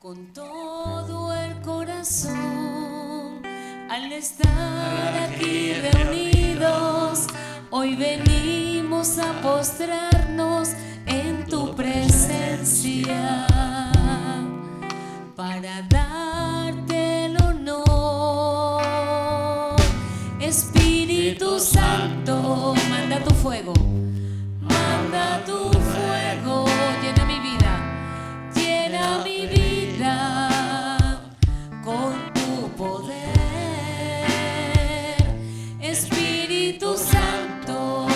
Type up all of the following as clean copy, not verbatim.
con todo el corazón, al estar aquí reunidos, hoy venimos a postrarnos en tu presencia para darte el honor. Espíritu Santo, manda tu fuego, manda tu fuego, llena mi vida, llena mi vida con tu poder. Espíritu Santo,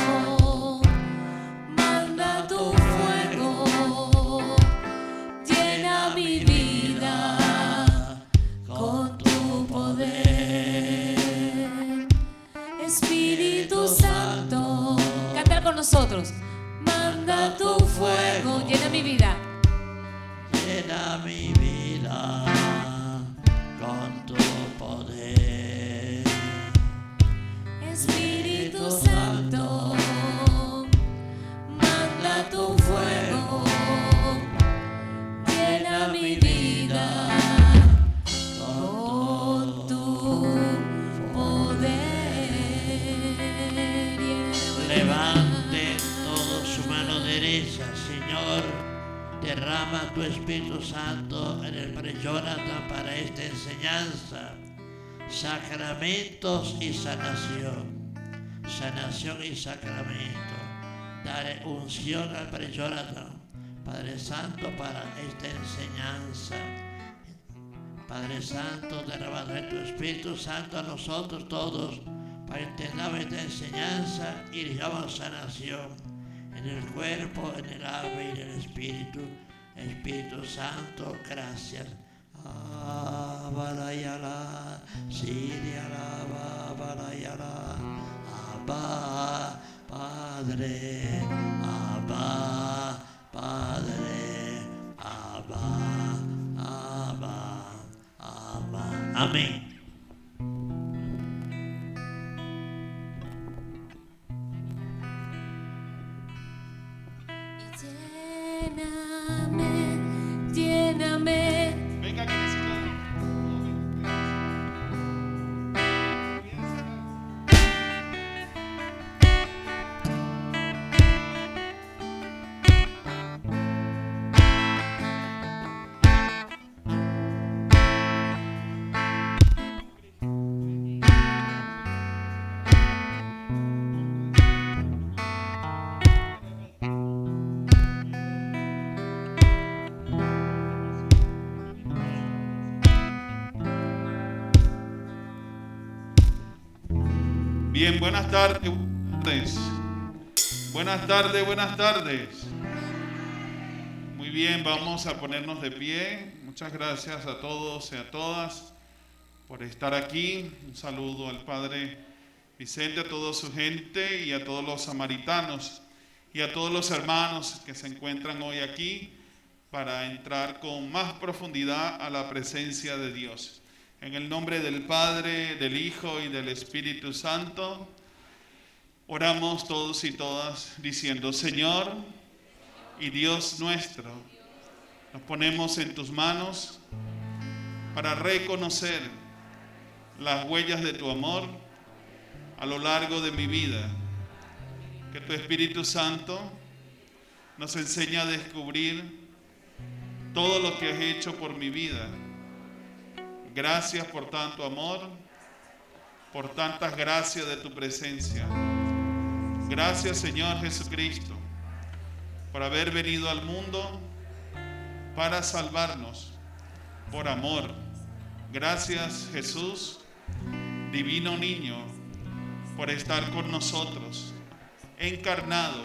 manda tu fuego, llena mi vida con tu poder. Espíritu Santo, canta con nosotros. Manda tu fuego, llena mi vida. Llena mi vida con tu poder. Espíritu Santo, manda tu fuego, llena mi vida con tu poder. Levante todo su mano derecha, Señor. Derrama tu Espíritu Santo en el pre-Jonathan para esta enseñanza. Sacramentos y sanación. Sanación y sacramento. Dale unción al pre-Jonathan, Padre Santo, para esta enseñanza. Padre Santo, derrama tu Espíritu Santo a nosotros todos, para entender esta enseñanza y digamos sanación en el cuerpo, en el alma y en el espíritu. Espíritu Santo, gracias. Abalayala, Siriala, Abalayala, Abba, Padre, Abba, Padre, Abba, Abba, Abba. Amén. Lléname, lléname. Venga, que necesito. Bien, buenas tardes. Buenas tardes, buenas tardes. Muy bien, vamos a ponernos de pie. Muchas gracias a todos y a todas por estar aquí. Un saludo al Padre Vicente, a toda su gente y a todos los samaritanos y a todos los hermanos que se encuentran hoy aquí para entrar con más profundidad a la presencia de Dios. En el nombre del Padre, del Hijo y del Espíritu Santo, oramos todos y todas diciendo: Señor y Dios nuestro, nos ponemos en tus manos para reconocer las huellas de tu amor a lo largo de mi vida. Que tu Espíritu Santo nos enseñe a descubrir todo lo que has hecho por mi vida. Gracias por tanto amor, por tantas gracias de tu presencia. Gracias, Señor Jesucristo, por haber venido al mundo para salvarnos por amor. Gracias, Jesús, divino niño, por estar con nosotros, encarnado,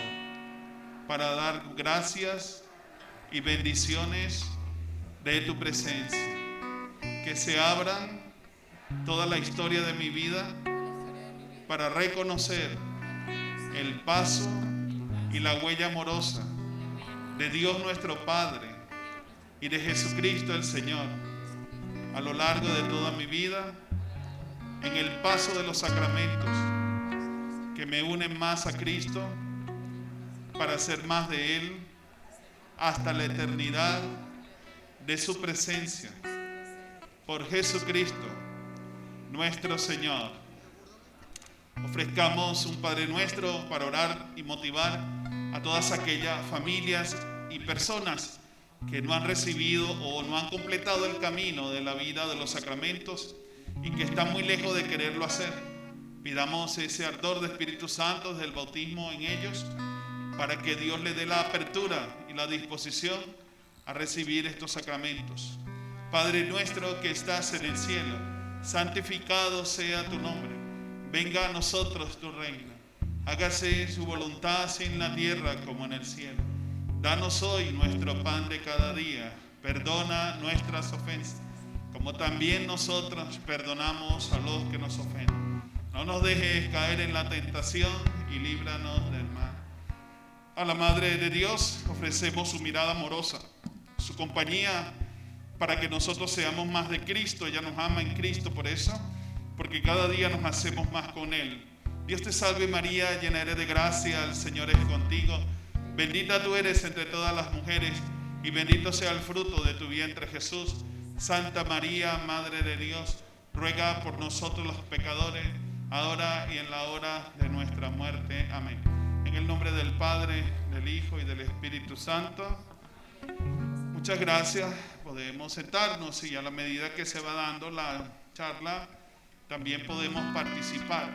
para dar gracias y bendiciones de tu presencia. Que se abran toda la historia de mi vida para reconocer el paso y la huella amorosa de Dios nuestro Padre y de Jesucristo el Señor a lo largo de toda mi vida, en el paso de los sacramentos que me unen más a Cristo para ser más de Él hasta la eternidad de su presencia. Por Jesucristo, nuestro Señor. Ofrezcamos un Padre Nuestro para orar y motivar a todas aquellas familias y personas que no han recibido o no han completado el camino de la vida de los sacramentos y que están muy lejos de quererlo hacer. Pidamos ese ardor de Espíritu Santo del bautismo en ellos para que Dios les dé la apertura y la disposición a recibir estos sacramentos. Padre nuestro que estás en el cielo, santificado sea tu nombre. Venga a nosotros tu reino. Hágase su voluntad así en la tierra como en el cielo. Danos hoy nuestro pan de cada día. Perdona nuestras ofensas, como también nosotros perdonamos a los que nos ofenden. No nos dejes caer en la tentación y líbranos del mal. A la Madre de Dios ofrecemos su mirada amorosa, su compañía, para que nosotros seamos más de Cristo. Ella nos ama en Cristo por eso, porque cada día nos hacemos más con Él. Dios te salve María, llena eres de gracia, el Señor es contigo. Bendita tú eres entre todas las mujeres y bendito sea el fruto de tu vientre Jesús. Santa María, Madre de Dios, ruega por nosotros los pecadores, ahora y en la hora de nuestra muerte. Amén. En el nombre del Padre, del Hijo y del Espíritu Santo. Muchas gracias. Podemos sentarnos y a la medida que se va dando la charla, también podemos participar.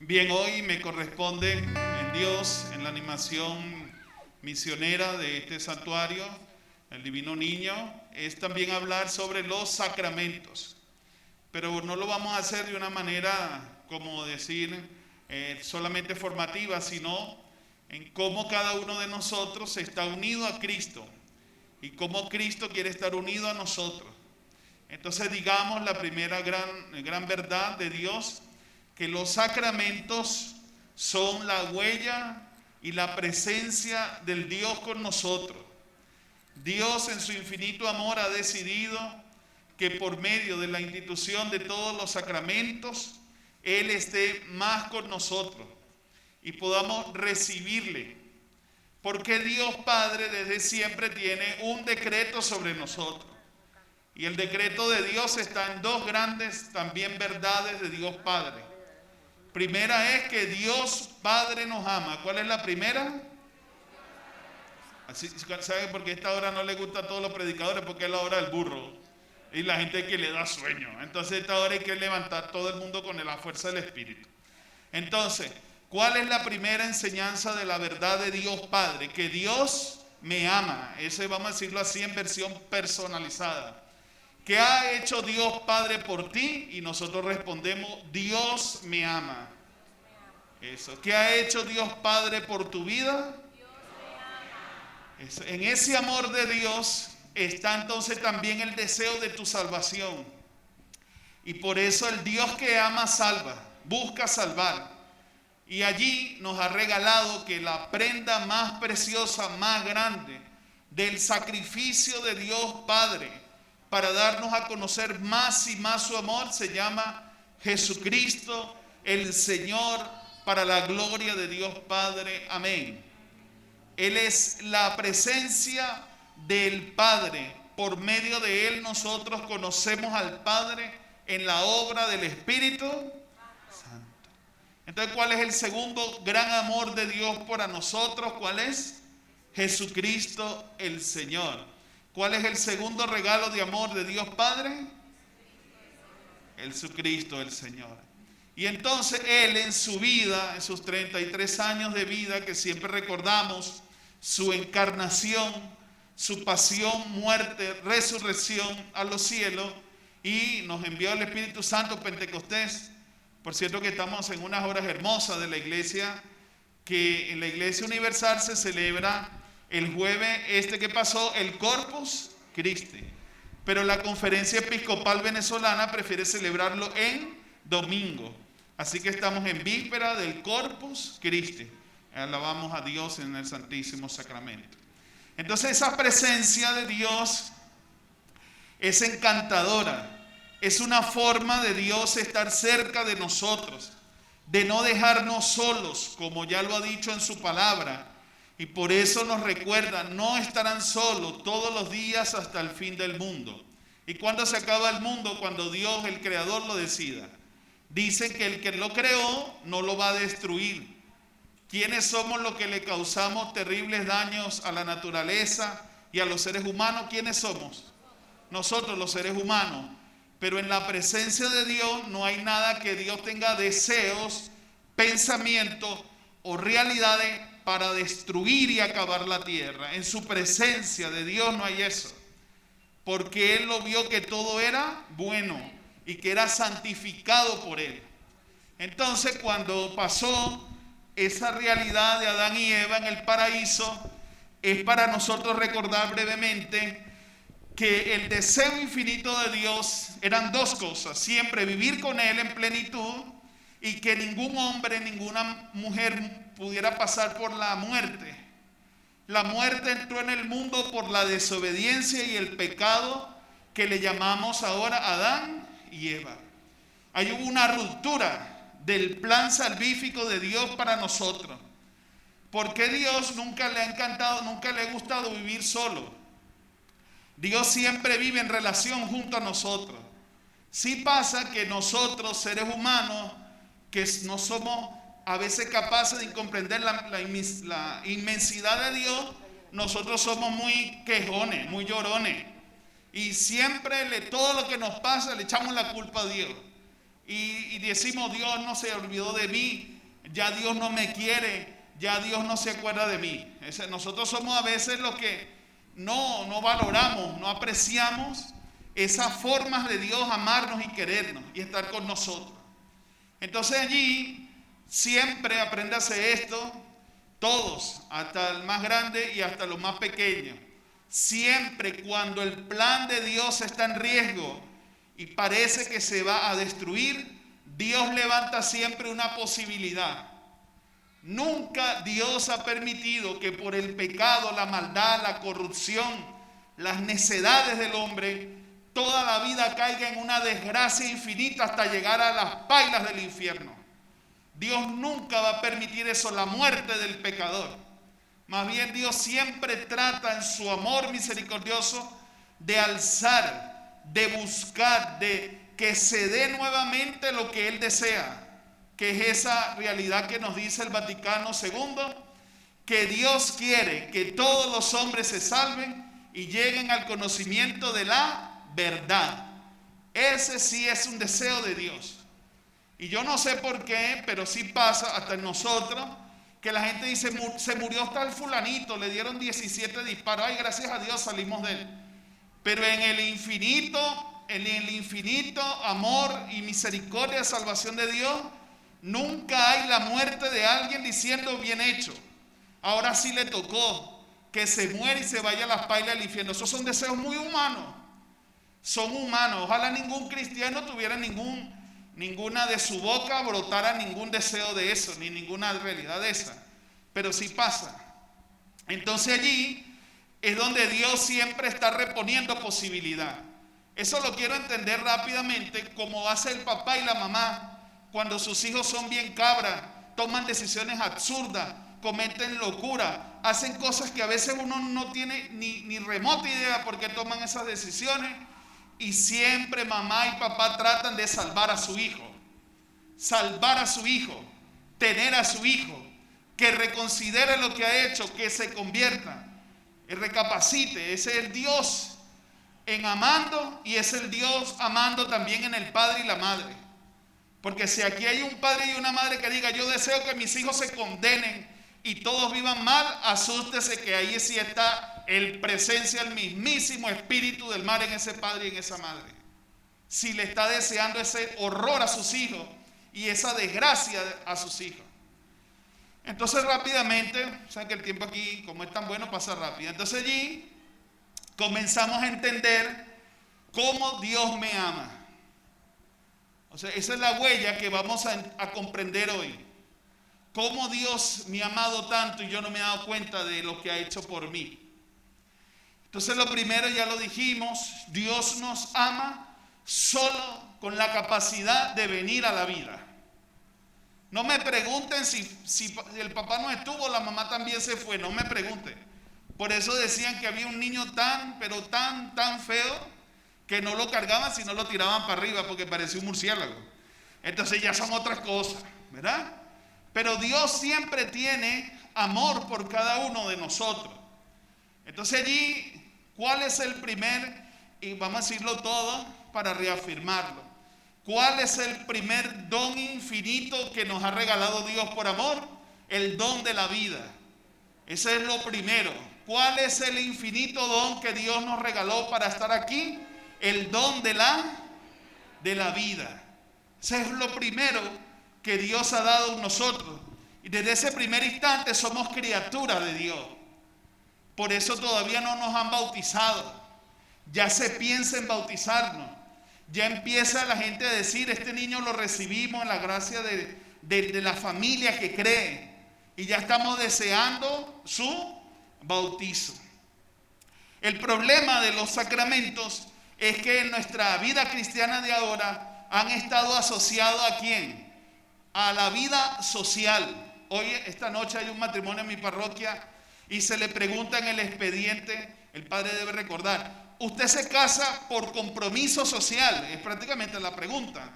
Bien, hoy me corresponde en Dios, en la animación misionera de este santuario, el Divino Niño, es también hablar sobre los sacramentos. Pero no lo vamos a hacer de una manera, como decir, solamente formativa, sino en cómo cada uno de nosotros está unido a Cristo y cómo Cristo quiere estar unido a nosotros. Entonces, digamos, la primera gran verdad de Dios, que los sacramentos son la huella y la presencia del Dios con nosotros. Dios en su infinito amor ha decidido que por medio de la institución de todos los sacramentos, Él esté más con nosotros y podamos recibirle. Porque Dios Padre desde siempre tiene un decreto sobre nosotros. Y el decreto de Dios está en dos grandes también verdades de Dios Padre. Primera es que Dios Padre nos ama. ¿Cuál es la primera? Así, ¿saben por qué esta hora no le gusta a todos los predicadores? Porque es la hora del burro y la gente que le da sueño. Entonces esta hora hay que levantar todo el mundo con la fuerza del Espíritu. Entonces, ¿cuál es la primera enseñanza de la verdad de Dios Padre? Que Dios me ama. Ese vamos a decirlo así en versión personalizada. ¿Qué ha hecho Dios Padre por ti? Y nosotros respondemos, Dios me ama. Eso. ¿Qué ha hecho Dios Padre por tu vida? Dios me ama. Eso. En ese amor de Dios está entonces también el deseo de tu salvación. Y por eso el Dios que ama salva, busca salvar. Y allí nos ha regalado que la prenda más preciosa, más grande del sacrificio de Dios Padre, para darnos a conocer más y más su amor, se llama Jesucristo, el Señor, para la gloria de Dios Padre. Amén. Él es la presencia del Padre. Por medio de Él nosotros conocemos al Padre en la obra del Espíritu Santo. Entonces, ¿cuál es el segundo gran amor de Dios para nosotros? ¿Cuál es? Jesucristo, el Señor. ¿Cuál es el segundo regalo de amor de Dios Padre? Jesucristo, el Señor. Y entonces Él en su vida, en sus 33 años de vida, que siempre recordamos, su encarnación, su pasión, muerte, resurrección a los cielos, y nos envió el Espíritu Santo Pentecostés. Por cierto que estamos en unas horas hermosas de la iglesia, que en la Iglesia Universal se celebra el jueves que pasó, el Corpus Christi. Pero la Conferencia Episcopal Venezolana prefiere celebrarlo en domingo. Así que estamos en víspera del Corpus Christi. Alabamos a Dios en el Santísimo Sacramento. Entonces esa presencia de Dios es encantadora. Es una forma de Dios estar cerca de nosotros, de no dejarnos solos, como ya lo ha dicho en su palabra. Y por eso nos recuerda, no estarán solos todos los días hasta el fin del mundo. ¿Y cuándo se acaba el mundo? Cuando Dios, el Creador, lo decida. Dicen que el que lo creó no lo va a destruir. ¿Quiénes somos los que le causamos terribles daños a la naturaleza y a los seres humanos? ¿Quiénes somos? Nosotros, los seres humanos. Pero en la presencia de Dios no hay nada que Dios tenga deseos, pensamientos o realidades para destruir y acabar la tierra. En su presencia de Dios no hay eso. Porque Él lo vio que todo era bueno y que era santificado por Él. Entonces, cuando pasó esa realidad de Adán y Eva en el paraíso, es para nosotros recordar brevemente que el deseo infinito de Dios eran dos cosas: siempre vivir con Él en plenitud y que ningún hombre, ninguna mujer pudiera pasar por la muerte. La muerte entró en el mundo por la desobediencia y el pecado que le llamamos ahora Adán y Eva. Ahí hubo una ruptura del plan salvífico de Dios para nosotros. Porque Dios nunca le ha encantado, nunca le ha gustado vivir solo. Dios siempre vive en relación junto a nosotros. Sí pasa que nosotros, seres humanos, que no somos a veces capaces de comprender la inmensidad de Dios, nosotros somos muy quejones, muy llorones. Y siempre todo lo que nos pasa le echamos la culpa a Dios. Y decimos, Dios no se olvidó de mí, ya Dios no me quiere, ya Dios no se acuerda de mí. Nosotros somos a veces los que no valoramos, no apreciamos esas formas de Dios amarnos y querernos y estar con nosotros. Entonces allí siempre apréndase esto, todos, hasta el más grande y hasta los más pequeños. Siempre cuando el plan de Dios está en riesgo y parece que se va a destruir, Dios levanta siempre una posibilidad. Nunca Dios ha permitido que por el pecado, la maldad, la corrupción, las necedades del hombre, toda la vida caiga en una desgracia infinita hasta llegar a las pailas del infierno. Dios nunca va a permitir eso, la muerte del pecador. Más bien Dios siempre trata en su amor misericordioso de alzar, de buscar, de que se dé nuevamente lo que Él desea, que es esa realidad que nos dice el Vaticano II, que Dios quiere que todos los hombres se salven y lleguen al conocimiento de la verdad. Ese sí es un deseo de Dios. Y yo no sé por qué, pero sí pasa hasta en nosotros, que la gente dice, se murió hasta el fulanito, le dieron 17 disparos, ay, gracias a Dios salimos de él. Pero en el infinito amor y misericordia de salvación de Dios, nunca hay la muerte de alguien diciendo bien hecho. Ahora sí le tocó que se muera y se vaya a las pailas del infierno. Esos son deseos muy humanos. Son humanos. Ojalá ningún cristiano tuviera ninguna de su boca brotara ningún deseo de eso, ni ninguna realidad de esa. Pero sí pasa. Entonces allí es donde Dios siempre está reponiendo posibilidad. Eso lo quiero entender rápidamente, como hace el papá y la mamá cuando sus hijos son bien cabras, toman decisiones absurdas, cometen locura, hacen cosas que a veces uno no tiene ni remota idea por qué toman esas decisiones, y siempre mamá y papá tratan de salvar a su hijo, tener a su hijo, que reconsidere lo que ha hecho, que se convierta, recapacite. Ese es el Dios en amando, y es el Dios amando también en el padre y la madre. Porque si aquí hay un padre y una madre que diga, yo deseo que mis hijos se condenen y todos vivan mal, asústese que ahí sí está el presencia, el mismísimo espíritu del mal en ese padre y en esa madre. Si le está deseando ese horror a sus hijos y esa desgracia a sus hijos. Entonces rápidamente, saben que el tiempo aquí, como es tan bueno, pasa rápido. Entonces allí comenzamos a entender cómo Dios me ama. O sea, esa es la huella que vamos a comprender hoy. Cómo Dios me ha amado tanto y yo no me he dado cuenta de lo que ha hecho por mí. Entonces lo primero, ya lo dijimos, Dios nos ama solo con la capacidad de venir a la vida. No me pregunten si el papá no estuvo, la mamá también se fue, no me pregunten. Por eso decían que había un niño pero tan feo, que no lo cargaban sino lo tiraban para arriba porque parecía un murciélago. Entonces ya son otras cosas, ¿verdad? Pero Dios siempre tiene amor por cada uno de nosotros. Entonces allí, ¿cuál es el primer? Y vamos a decirlo todo para reafirmarlo. ¿Cuál es el primer don infinito que nos ha regalado Dios por amor? El don de la vida. Ese es lo primero. ¿Cuál es el infinito don que Dios nos regaló para estar aquí? El don de la vida. Ese es lo primero que Dios ha dado a nosotros. Y desde ese primer instante somos criaturas de Dios. Por eso todavía no nos han bautizado. Ya se piensa en bautizarnos. Ya empieza la gente a decir, este niño lo recibimos en la gracia de la familia que cree. Y ya estamos deseando su bautizo. El problema de los sacramentos es que en nuestra vida cristiana de ahora han estado asociados ¿a quién? A la vida social. Hoy, esta noche hay un matrimonio en mi parroquia y se le pregunta en el expediente, el padre debe recordar, ¿usted se casa por compromiso social? Es prácticamente la pregunta.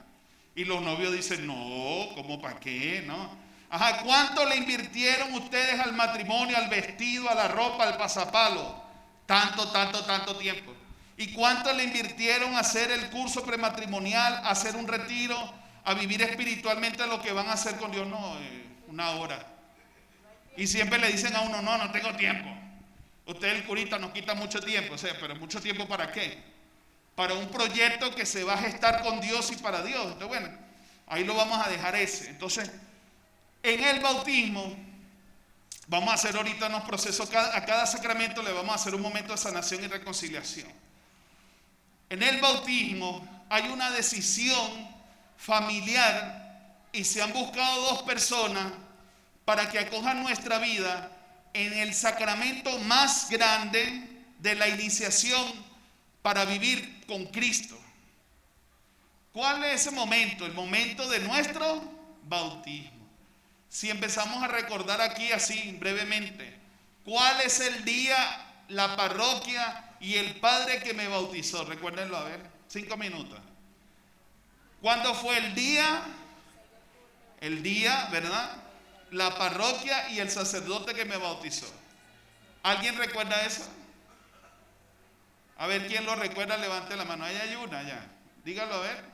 Y los novios dicen, no, ¿cómo para qué? ¿No? Ajá, ¿cuánto le invirtieron ustedes al matrimonio, al vestido, a la ropa, al pasapalo? Tanto tiempo. ¿Y cuánto le invirtieron a hacer el curso prematrimonial, a hacer un retiro, a vivir espiritualmente lo que van a hacer con Dios? No, una hora. Y siempre le dicen a uno, no tengo tiempo. Usted, el curita, nos quita mucho tiempo. O sea, pero ¿mucho tiempo para qué? Para un proyecto que se va a gestar con Dios y para Dios. Entonces, bueno, ahí lo vamos a dejar ese. Entonces, en el bautismo, vamos a hacer ahorita unos procesos. A cada sacramento le vamos a hacer un momento de sanación y reconciliación. En el bautismo hay una decisión familiar y se han buscado dos personas para que acojan nuestra vida en el sacramento más grande de la iniciación para vivir con Cristo. ¿Cuál es ese momento? El momento de nuestro bautismo. Si empezamos a recordar aquí así brevemente, ¿cuál es el día, la parroquia y el padre que me bautizó? Recuérdenlo, a ver, 5 minutos. ¿Cuándo fue el día? El día, ¿verdad? La parroquia y el sacerdote que me bautizó. ¿Alguien recuerda eso? A ver, ¿quién lo recuerda? Levante la mano. Ahí hay una ya. Dígalo a ver.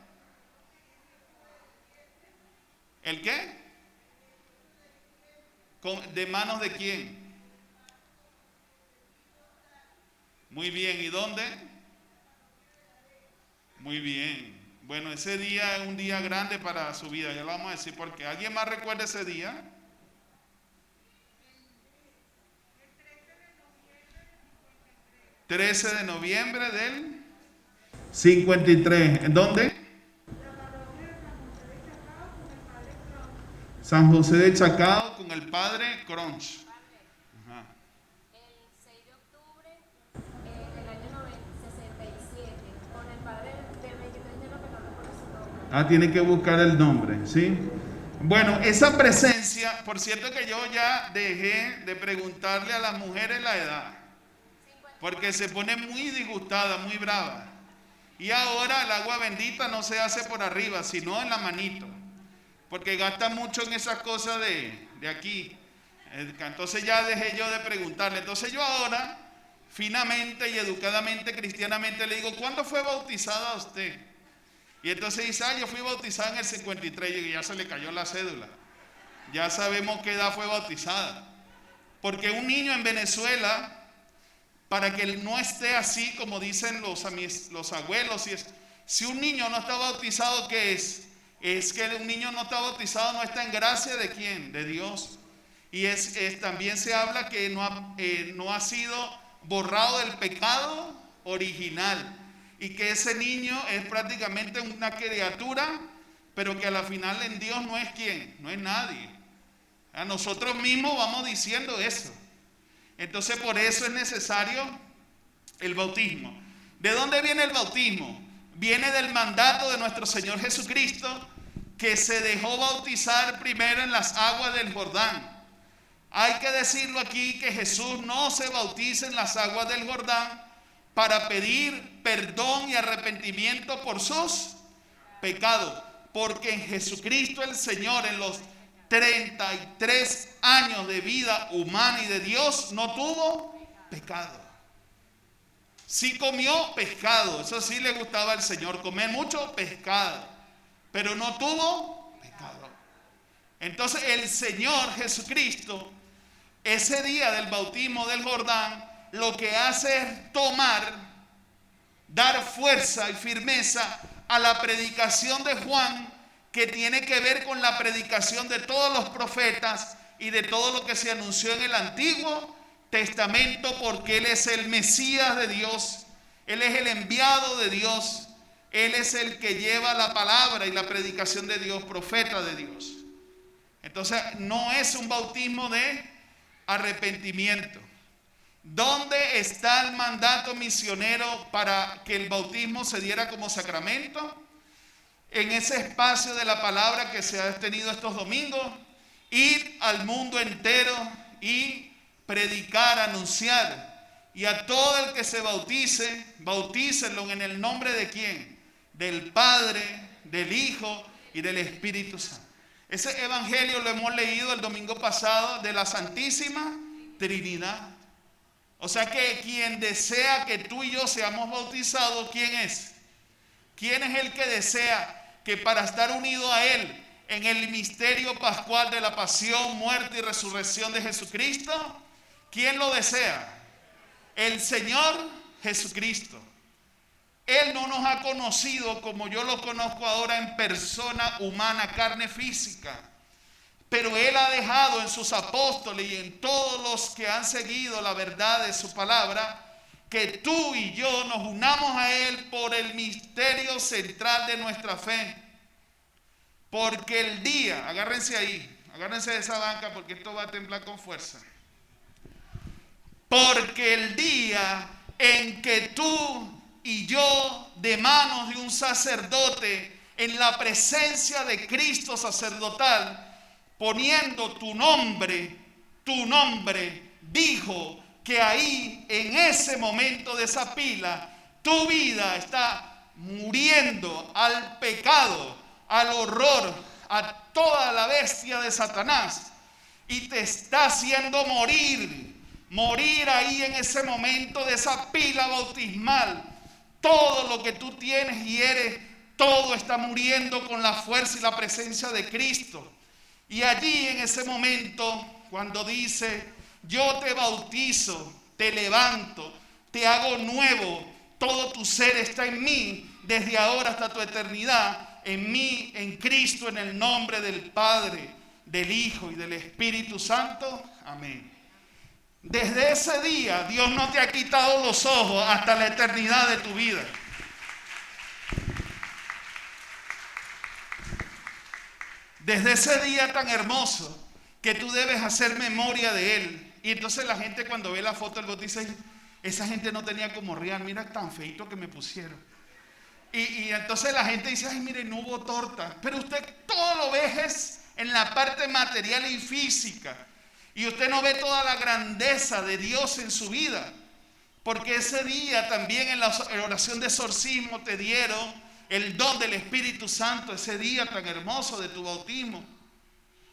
¿El qué? ¿De manos de quién? Muy bien. ¿Y dónde? Muy bien. Bueno, ese día es un día grande para su vida. Ya lo vamos a decir por qué. ¿Alguien más recuerda ese día? 13 de noviembre del 53. ¿En dónde? San José de Chacao con el padre Cronch. Ajá. El 6 de octubre del año 67 con el padre de 23 de lo que no recuerdo su nombre. Tiene que buscar el nombre, ¿sí? Bueno, esa presencia, por cierto que yo ya dejé de preguntarle a las mujeres la edad, porque se pone muy disgustada, muy brava. Y ahora el agua bendita no se hace por arriba, sino en la manito, porque gasta mucho en esas cosas de aquí. Entonces ya dejé yo de preguntarle. Entonces yo ahora, finamente y educadamente, cristianamente, le digo, ¿cuándo fue bautizada usted? Y entonces dice, yo fui bautizada en el 53, y ya se le cayó la cédula. Ya sabemos qué edad fue bautizada. Porque un niño en Venezuela, para que no esté así como dicen los abuelos, si un niño no está bautizado, ¿qué es? Es que un niño no está bautizado, no está en gracia ¿de quién? De Dios. Y también se habla que no ha sido borrado del pecado original. Y que ese niño es prácticamente una criatura, pero que a la final en Dios no es ¿quién? No es nadie. A nosotros mismos vamos diciendo eso. Entonces por eso es necesario el bautismo. ¿De dónde viene el bautismo? Viene del mandato de nuestro Señor Jesucristo, que se dejó bautizar primero en las aguas del Jordán. Hay que decirlo aquí que Jesús no se bautiza en las aguas del Jordán para pedir perdón y arrepentimiento por sus pecados, porque en Jesucristo el Señor, en los 33 años de vida humana y de Dios, no tuvo pecado. Sí comió pescado, eso sí le gustaba al Señor, comer mucho pescado, pero no tuvo pecado. Entonces el Señor Jesucristo, ese día del bautismo del Jordán, lo que hace es dar fuerza y firmeza a la predicación de Juan, que tiene que ver con la predicación de todos los profetas y de todo lo que se anunció en el Antiguo Testamento, porque Él es el Mesías de Dios, Él es el enviado de Dios, Él es el que lleva la palabra y la predicación de Dios, profeta de Dios. Entonces no es un bautismo de arrepentimiento. ¿Dónde está el mandato misionero para que el bautismo se diera como sacramento? En ese espacio de la palabra que se ha tenido estos domingos, ir al mundo entero y predicar, anunciar. Y a todo el que se bautice, bautícenlo en el nombre de ¿quién? Del Padre, del Hijo y del Espíritu Santo. Ese evangelio lo hemos leído el domingo pasado de la Santísima Trinidad. O sea que quien desea que tú y yo seamos bautizados, ¿quién es? ¿Quién es el que desea que para estar unido a Él en el misterio pascual de la pasión, muerte y resurrección de Jesucristo? ¿Quién lo desea? El Señor Jesucristo. Él no nos ha conocido como yo lo conozco ahora en persona humana, carne física. Pero Él ha dejado en sus apóstoles y en todos los que han seguido la verdad de su palabra, que tú y yo nos unamos a Él por el misterio central de nuestra fe. Porque el día, agárrense ahí, agárrense de esa banca porque esto va a temblar con fuerza. Porque el día en que tú y yo, de manos de un sacerdote, en la presencia de Cristo sacerdotal, poniendo tu nombre, dijo que ahí, en ese momento de esa pila, tu vida está muriendo al pecado, al horror, a toda la bestia de Satanás, y te está haciendo morir ahí en ese momento de esa pila bautismal. Todo lo que tú tienes y eres, todo está muriendo con la fuerza y la presencia de Cristo. Y allí en ese momento, cuando dice, yo te bautizo, te levanto, te hago nuevo, todo tu ser está en mí, desde ahora hasta tu eternidad, en mí, en Cristo, en el nombre del Padre, del Hijo y del Espíritu Santo. Amén. Desde ese día, Dios no te ha quitado los ojos hasta la eternidad de tu vida. Desde ese día tan hermoso que tú debes hacer memoria de Él. Y entonces la gente cuando ve la foto del bautismo dice, esa gente no tenía como Rian, mira tan feito que me pusieron. Y entonces la gente dice, ay mire, no hubo torta. Pero usted todo lo ve es en la parte material y física. Y usted no ve toda la grandeza de Dios en su vida. Porque ese día también en la oración de exorcismo te dieron el don del Espíritu Santo, ese día tan hermoso de tu bautismo.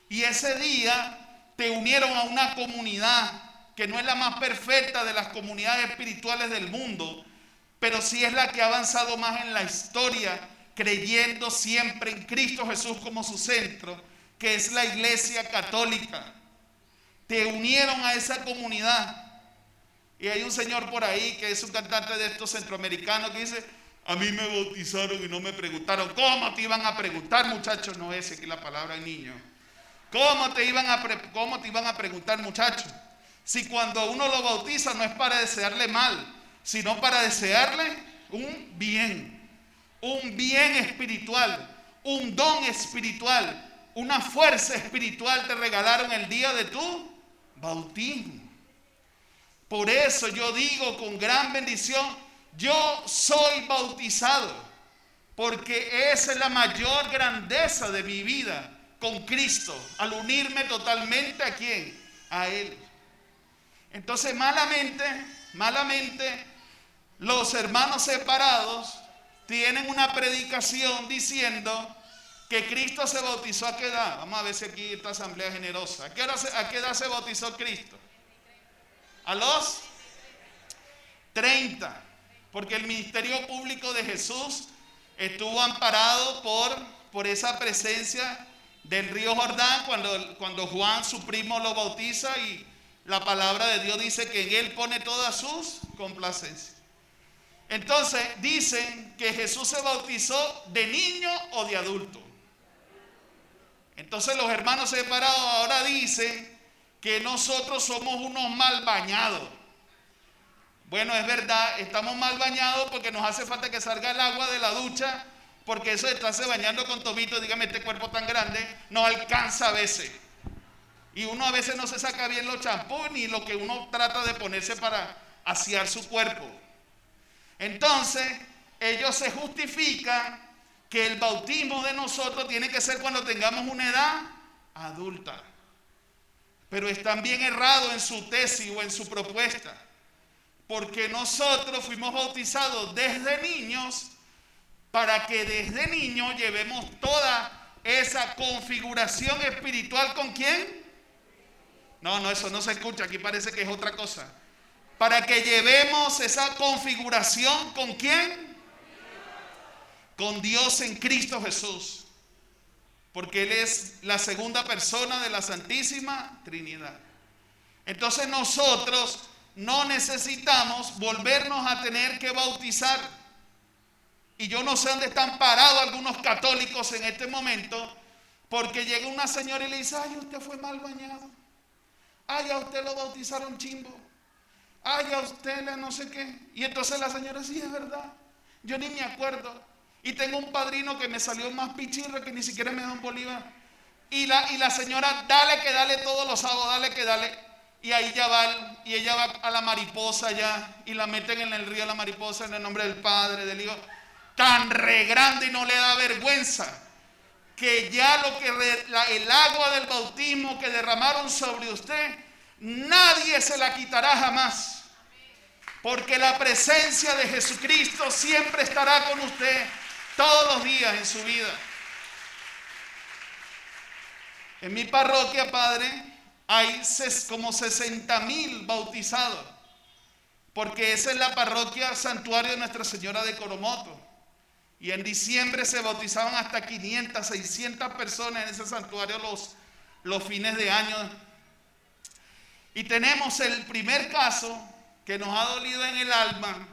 Y ese día te unieron a una comunidad que no es la más perfecta de las comunidades espirituales del mundo, pero sí es la que ha avanzado más en la historia, creyendo siempre en Cristo Jesús como su centro, que es la Iglesia Católica. Te unieron a esa comunidad. Y hay un señor por ahí que es un cantante de estos centroamericanos que dice, a mí me bautizaron y no me preguntaron. ¿Cómo te iban a preguntar, muchachos? No es aquí la palabra niño. ¿Cómo te iban a preguntar, muchachos? Si cuando uno lo bautiza no es para desearle mal, sino para desearle un bien espiritual, un don espiritual, una fuerza espiritual te regalaron el día de tu bautismo. Por eso yo digo con gran bendición, yo soy bautizado porque esa es la mayor grandeza de mi vida con Cristo, al unirme totalmente ¿a quién? A Él. Entonces malamente, los hermanos separados tienen una predicación diciendo que Cristo se bautizó ¿a qué edad? Vamos a ver si aquí esta asamblea es generosa. ¿A qué edad se bautizó Cristo? A los 30. Porque el ministerio público de Jesús estuvo amparado por esa presencia del río Jordán cuando Juan, su primo, lo bautiza, y la palabra de Dios dice que en él pone todas sus complacencias. Entonces dicen que Jesús se bautizó de niño o de adulto. Entonces los hermanos separados ahora dicen que nosotros somos unos mal bañados. Bueno, es verdad, estamos mal bañados porque nos hace falta que salga el agua de la ducha, porque eso de estarse bañando con tobito, dígame, este cuerpo tan grande, no alcanza a veces. Y uno a veces no se saca bien los champús ni lo que uno trata de ponerse para asear su cuerpo. Entonces, ellos se justifican que el bautismo de nosotros tiene que ser cuando tengamos una edad adulta. Pero están bien errados en su tesis o en su propuesta, porque nosotros fuimos bautizados desde niños para que desde niños llevemos toda esa configuración espiritual. ¿Con quién? No, eso no se escucha, aquí parece que es otra cosa. Para que llevemos esa configuración ¿con quién? Con Dios en Cristo Jesús, porque Él es la segunda persona de la Santísima Trinidad. Entonces nosotros no necesitamos volvernos a tener que bautizar. Y yo no sé dónde están parados algunos católicos en este momento, porque llega una señora y le dice: ay, usted fue mal bañado, ay, a usted lo bautizaron chimbo, ay, a usted no sé qué. Y entonces la señora: sí, es verdad, yo ni me acuerdo, y tengo un padrino que me salió más pichirro que ni siquiera me da un bolívar. Y la señora: dale todos los sábados, dale que dale. Y ahí ya va, y ella va a la mariposa ya, y la meten en el río la mariposa en el nombre del Padre, del Hijo. Tan re grande, y no le da vergüenza, que ya el agua del bautismo que derramaron sobre usted, nadie se la quitará jamás, porque la presencia de Jesucristo siempre estará con usted todos los días en su vida. En mi parroquia, padre, hay como 60,000 bautizados, porque esa es la parroquia santuario de Nuestra Señora de Coromoto. Y en diciembre se bautizaban hasta 500, 600 personas en ese santuario los fines de año. Y tenemos el primer caso que nos ha dolido en el alma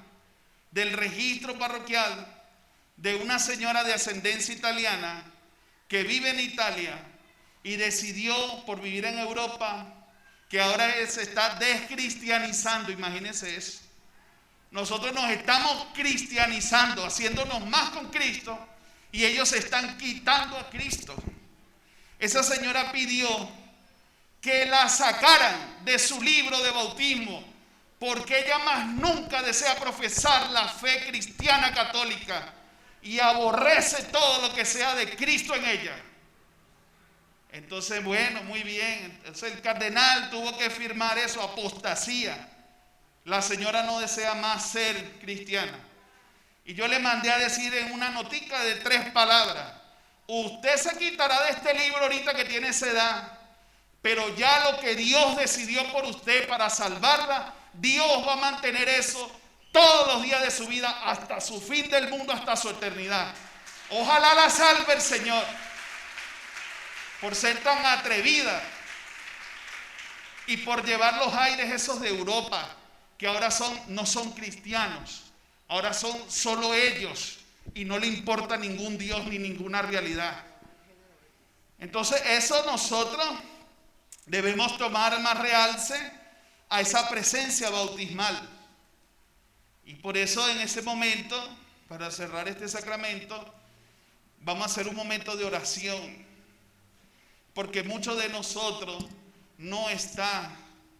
del registro parroquial de una señora de ascendencia italiana que vive en Italia y decidió, por vivir en Europa, que ahora se está descristianizando. Imagínense eso. Nosotros nos estamos cristianizando, haciéndonos más con Cristo, y ellos se están quitando a Cristo. Esa señora pidió que la sacaran de su libro de bautismo, porque ella más nunca desea profesar la fe cristiana católica y aborrece todo lo que sea de Cristo en ella. Entonces, bueno, muy bien. Entonces el cardenal tuvo que firmar eso, apostasía. La señora no desea más ser cristiana. Y yo le mandé a decir en una notica de 3 palabras: usted se quitará de este libro ahorita que tiene esa edad, pero ya lo que Dios decidió por usted para salvarla, Dios va a mantener eso todos los días de su vida hasta su fin del mundo, hasta su eternidad. Ojalá la salve el Señor por ser tan atrevida y por llevar los aires esos de Europa, que ahora no son cristianos, ahora son solo ellos y no le importa ningún Dios ni ninguna realidad. Entonces eso nosotros debemos tomar más realce a esa presencia bautismal. Y por eso en ese momento, para cerrar este sacramento, vamos a hacer un momento de oración, porque muchos de nosotros no está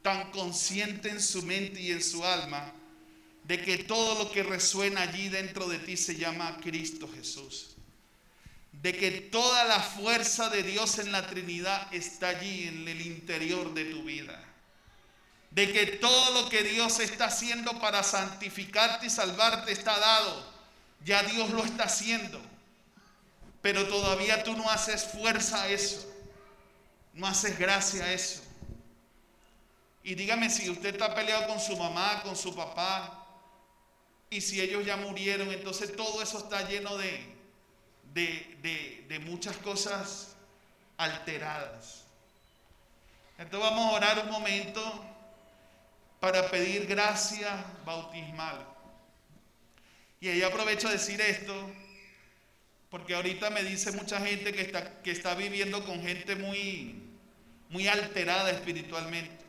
tan consciente en su mente y en su alma de que todo lo que resuena allí dentro de ti se llama Cristo Jesús. De que toda la fuerza de Dios en la Trinidad está allí en el interior de tu vida. De que todo lo que Dios está haciendo para santificarte y salvarte está dado. Ya Dios lo está haciendo. Pero todavía tú no haces fuerza a eso. No haces gracia a eso. Y dígame si usted está peleado con su mamá, con su papá, y si ellos ya murieron, entonces todo eso está lleno de muchas cosas alteradas. Entonces vamos a orar un momento para pedir gracia bautismal. Y ahí aprovecho a decir esto, porque ahorita me dice mucha gente que está viviendo con gente muy alterada espiritualmente.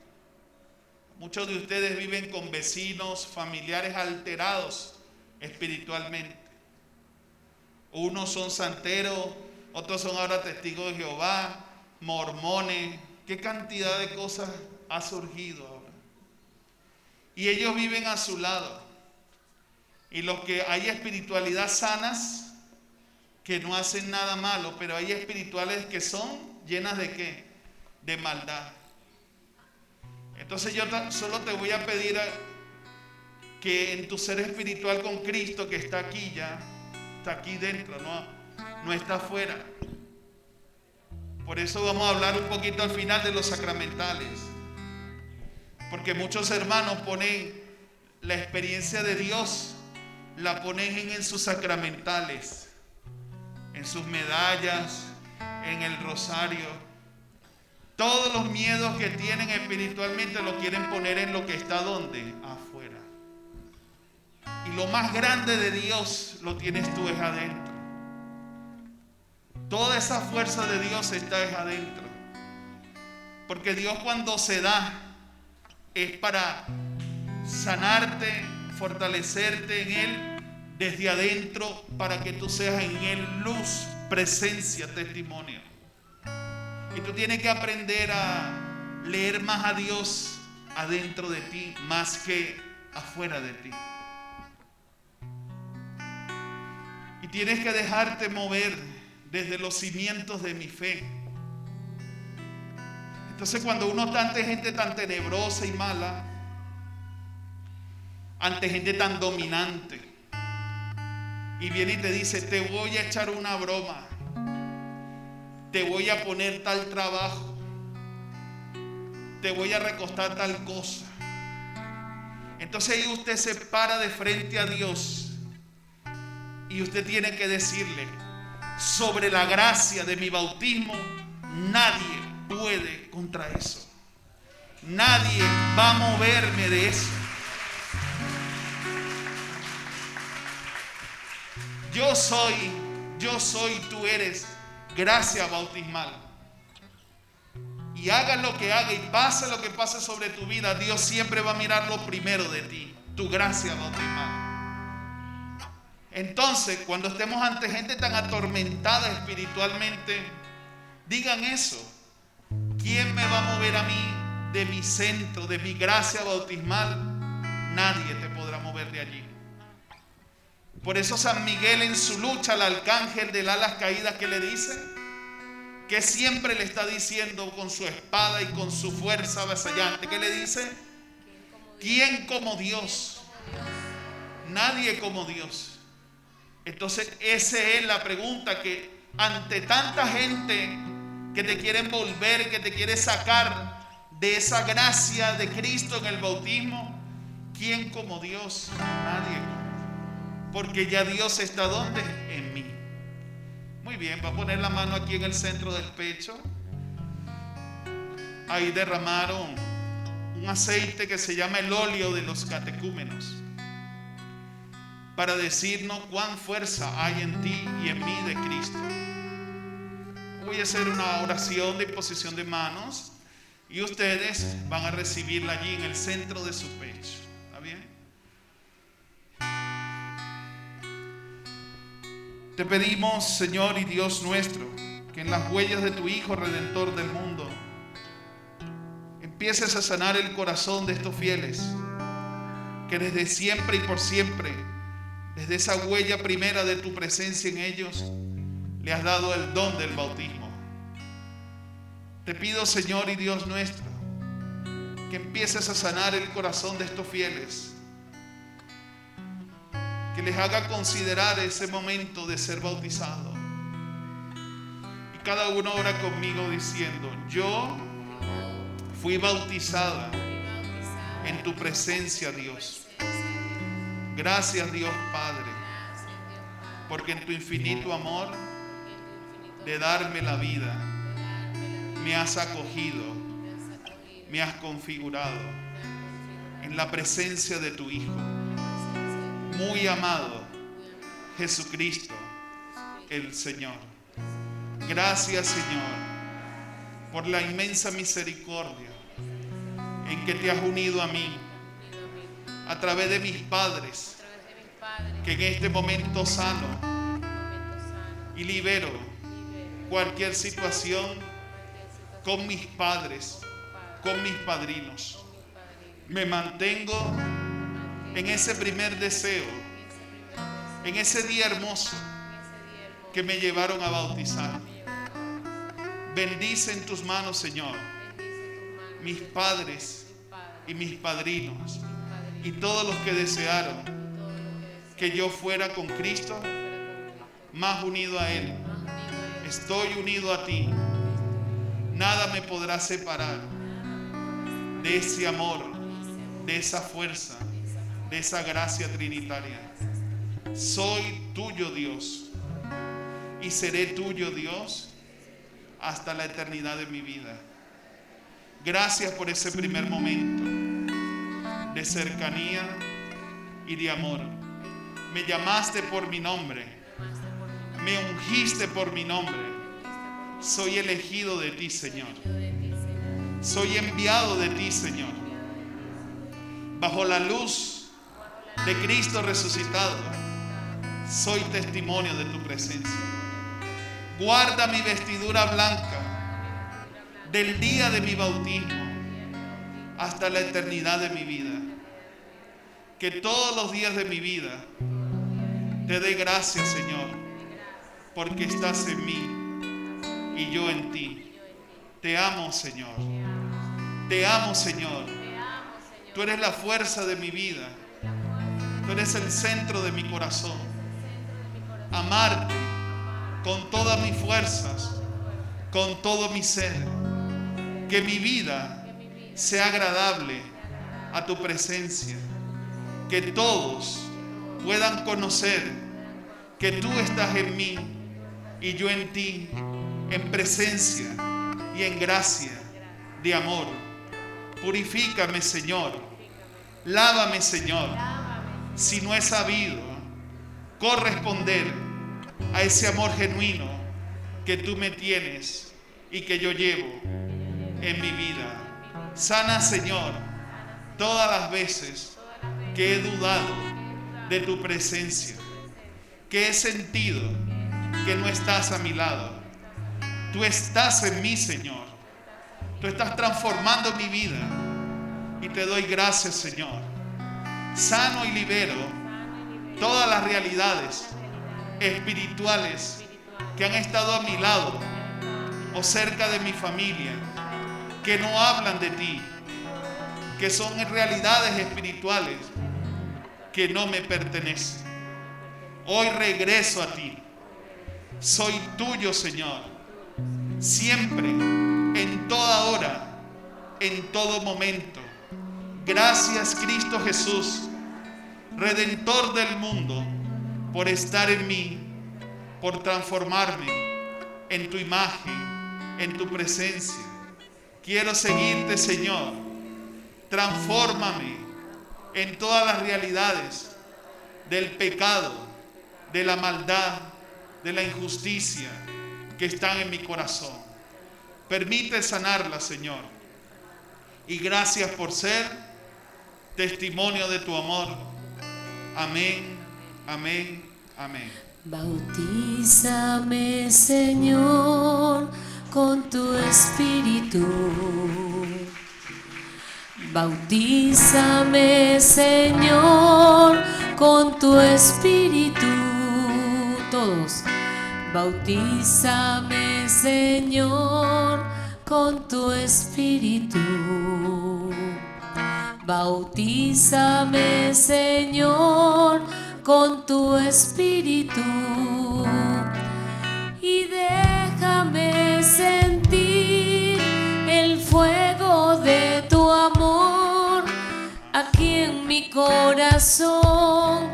Muchos de ustedes viven con vecinos, familiares alterados espiritualmente. Unos son santeros, otros son ahora testigos de Jehová, mormones. ¿Qué cantidad de cosas ha surgido ahora? Y ellos viven a su lado. Y los que hay espiritualidad sanas, que no hacen nada malo, pero hay espirituales que son llenas ¿de qué? De maldad. Entonces yo solo te voy a pedir que en tu ser espiritual con Cristo, que está aquí ya, está aquí dentro, no está afuera. Por eso vamos a hablar un poquito al final de los sacramentales. Porque muchos hermanos ponen la experiencia de Dios, la ponen en sus sacramentales, en sus medallas, en el rosario. Todos los miedos que tienen espiritualmente lo quieren poner en lo que está ¿dónde? Afuera. Y lo más grande de Dios lo tienes tú es adentro. Toda esa fuerza de Dios está es adentro. Porque Dios cuando se da es para sanarte, fortalecerte en Él desde adentro, para que tú seas en Él luz, presencia, testimonio. Y tú tienes que aprender a leer más a Dios adentro de ti, más que afuera de ti. Y tienes que dejarte mover desde los cimientos de mi fe. Entonces cuando uno está ante gente tan tenebrosa y mala, ante gente tan dominante, y viene y te dice, te voy a echar una broma, te voy a poner tal trabajo, te voy a recostar tal cosa. Entonces ahí usted se para de frente a Dios y usted tiene que decirle, sobre la gracia de mi bautismo, nadie puede contra eso. Nadie va a moverme de eso. Yo soy, tú eres gracia bautismal. Y haga lo que haga y pase lo que pase sobre tu vida, Dios siempre va a mirar lo primero de ti, tu gracia bautismal. Entonces, cuando estemos ante gente tan atormentada espiritualmente, digan eso. ¿Quién me va a mover a mí de mi centro, de mi gracia bautismal? Nadie te podrá mover de allí. Por eso San Miguel en su lucha al arcángel del alas caídas, que le dice, que siempre le está diciendo con su espada y con su fuerza avasallante, que le dice, ¿quién como Dios? Nadie como Dios. Entonces esa es la pregunta, que ante tanta gente que te quiere envolver, que te quiere sacar de esa gracia de Cristo en el bautismo, ¿quién como Dios? Nadie. Porque ya Dios está ¿dónde? En mí. Muy bien, va a poner la mano aquí en el centro del pecho. Ahí derramaron un aceite que se llama el óleo de los catecúmenos, para decirnos cuán fuerza hay en ti y en mí de Cristo. Voy a hacer una oración de imposición de manos y ustedes van a recibirla allí en el centro de su pecho. ¿Está bien? Te pedimos, Señor y Dios nuestro, que en las huellas de tu Hijo Redentor del mundo empieces a sanar el corazón de estos fieles, que desde siempre y por siempre, desde esa huella primera de tu presencia en ellos, le has dado el don del bautismo. Te pido, Señor y Dios nuestro, que empieces a sanar el corazón de estos fieles, que les haga considerar ese momento de ser bautizado. Y cada uno ora conmigo diciendo: yo fui bautizada en tu presencia, Dios. Gracias, Dios Padre, porque en tu infinito amor de darme la vida, me has acogido, me has configurado en la presencia de tu Hijo, muy amado, Jesucristo, el Señor. Gracias, Señor, por la inmensa misericordia en que te has unido a mí, a través de mis padres, que en este momento sano y libero cualquier situación con mis padres, con mis padrinos. Me mantengo en ese primer deseo, en ese día hermoso que me llevaron a bautizar. Bendice en tus manos, Señor, mis padres y mis padrinos y todos los que desearon que yo fuera con Cristo más unido a Él. Estoy unido a ti. Nada me podrá separar de ese amor, de esa fuerza, de esa gracia trinitaria. Soy tuyo, Dios, y seré tuyo, Dios, hasta la eternidad de mi vida. Gracias por ese primer momento de cercanía y de amor. Me llamaste por mi nombre, me ungiste por mi nombre. Soy elegido de ti, Señor. Soy enviado de ti, Señor. Bajo la luz de Cristo resucitado, soy testimonio de tu presencia. Guarda mi vestidura blanca del día de mi bautismo hasta la eternidad de mi vida. Que todos los días de mi vida te dé gracias, Señor, porque estás en mí y yo en ti. Te amo, Señor. Te amo, Señor. Tú eres la fuerza de mi vida. Tú eres el centro de mi corazón. Amarte con todas mis fuerzas, con todo mi ser. Que mi vida sea agradable a tu presencia. Que todos puedan conocer que tú estás en mí y yo en ti, en presencia y en gracia de amor. Purifícame, Señor. Lávame, Señor. Si no he sabido corresponder a ese amor genuino que tú me tienes y que yo llevo en mi vida. Sana, Señor, todas las veces que he dudado de tu presencia, que he sentido que no estás a mi lado. Tú estás en mí, Señor. Tú estás transformando mi vida y te doy gracias, Señor. Sano y libero todas las realidades espirituales que han estado a mi lado o cerca de mi familia, que no hablan de ti, que son realidades espirituales que no me pertenecen. Hoy regreso a ti. Soy tuyo, Señor, siempre, en toda hora, en todo momento. Gracias, Cristo Jesús, Redentor del mundo, por estar en mí, por transformarme en tu imagen, en tu presencia. Quiero seguirte, Señor. Transfórmame en todas las realidades del pecado, de la maldad, de la injusticia que están en mi corazón. Permite sanarla, Señor. Y gracias por ser testimonio de tu amor. Amén, amén, amén. Bautízame, Señor, con tu espíritu. Bautízame, Señor, con tu espíritu. Todos. Bautízame, Señor, con tu espíritu. Bautízame, Señor, con tu espíritu. Y déjame sentir el fuego de tu amor aquí en mi corazón,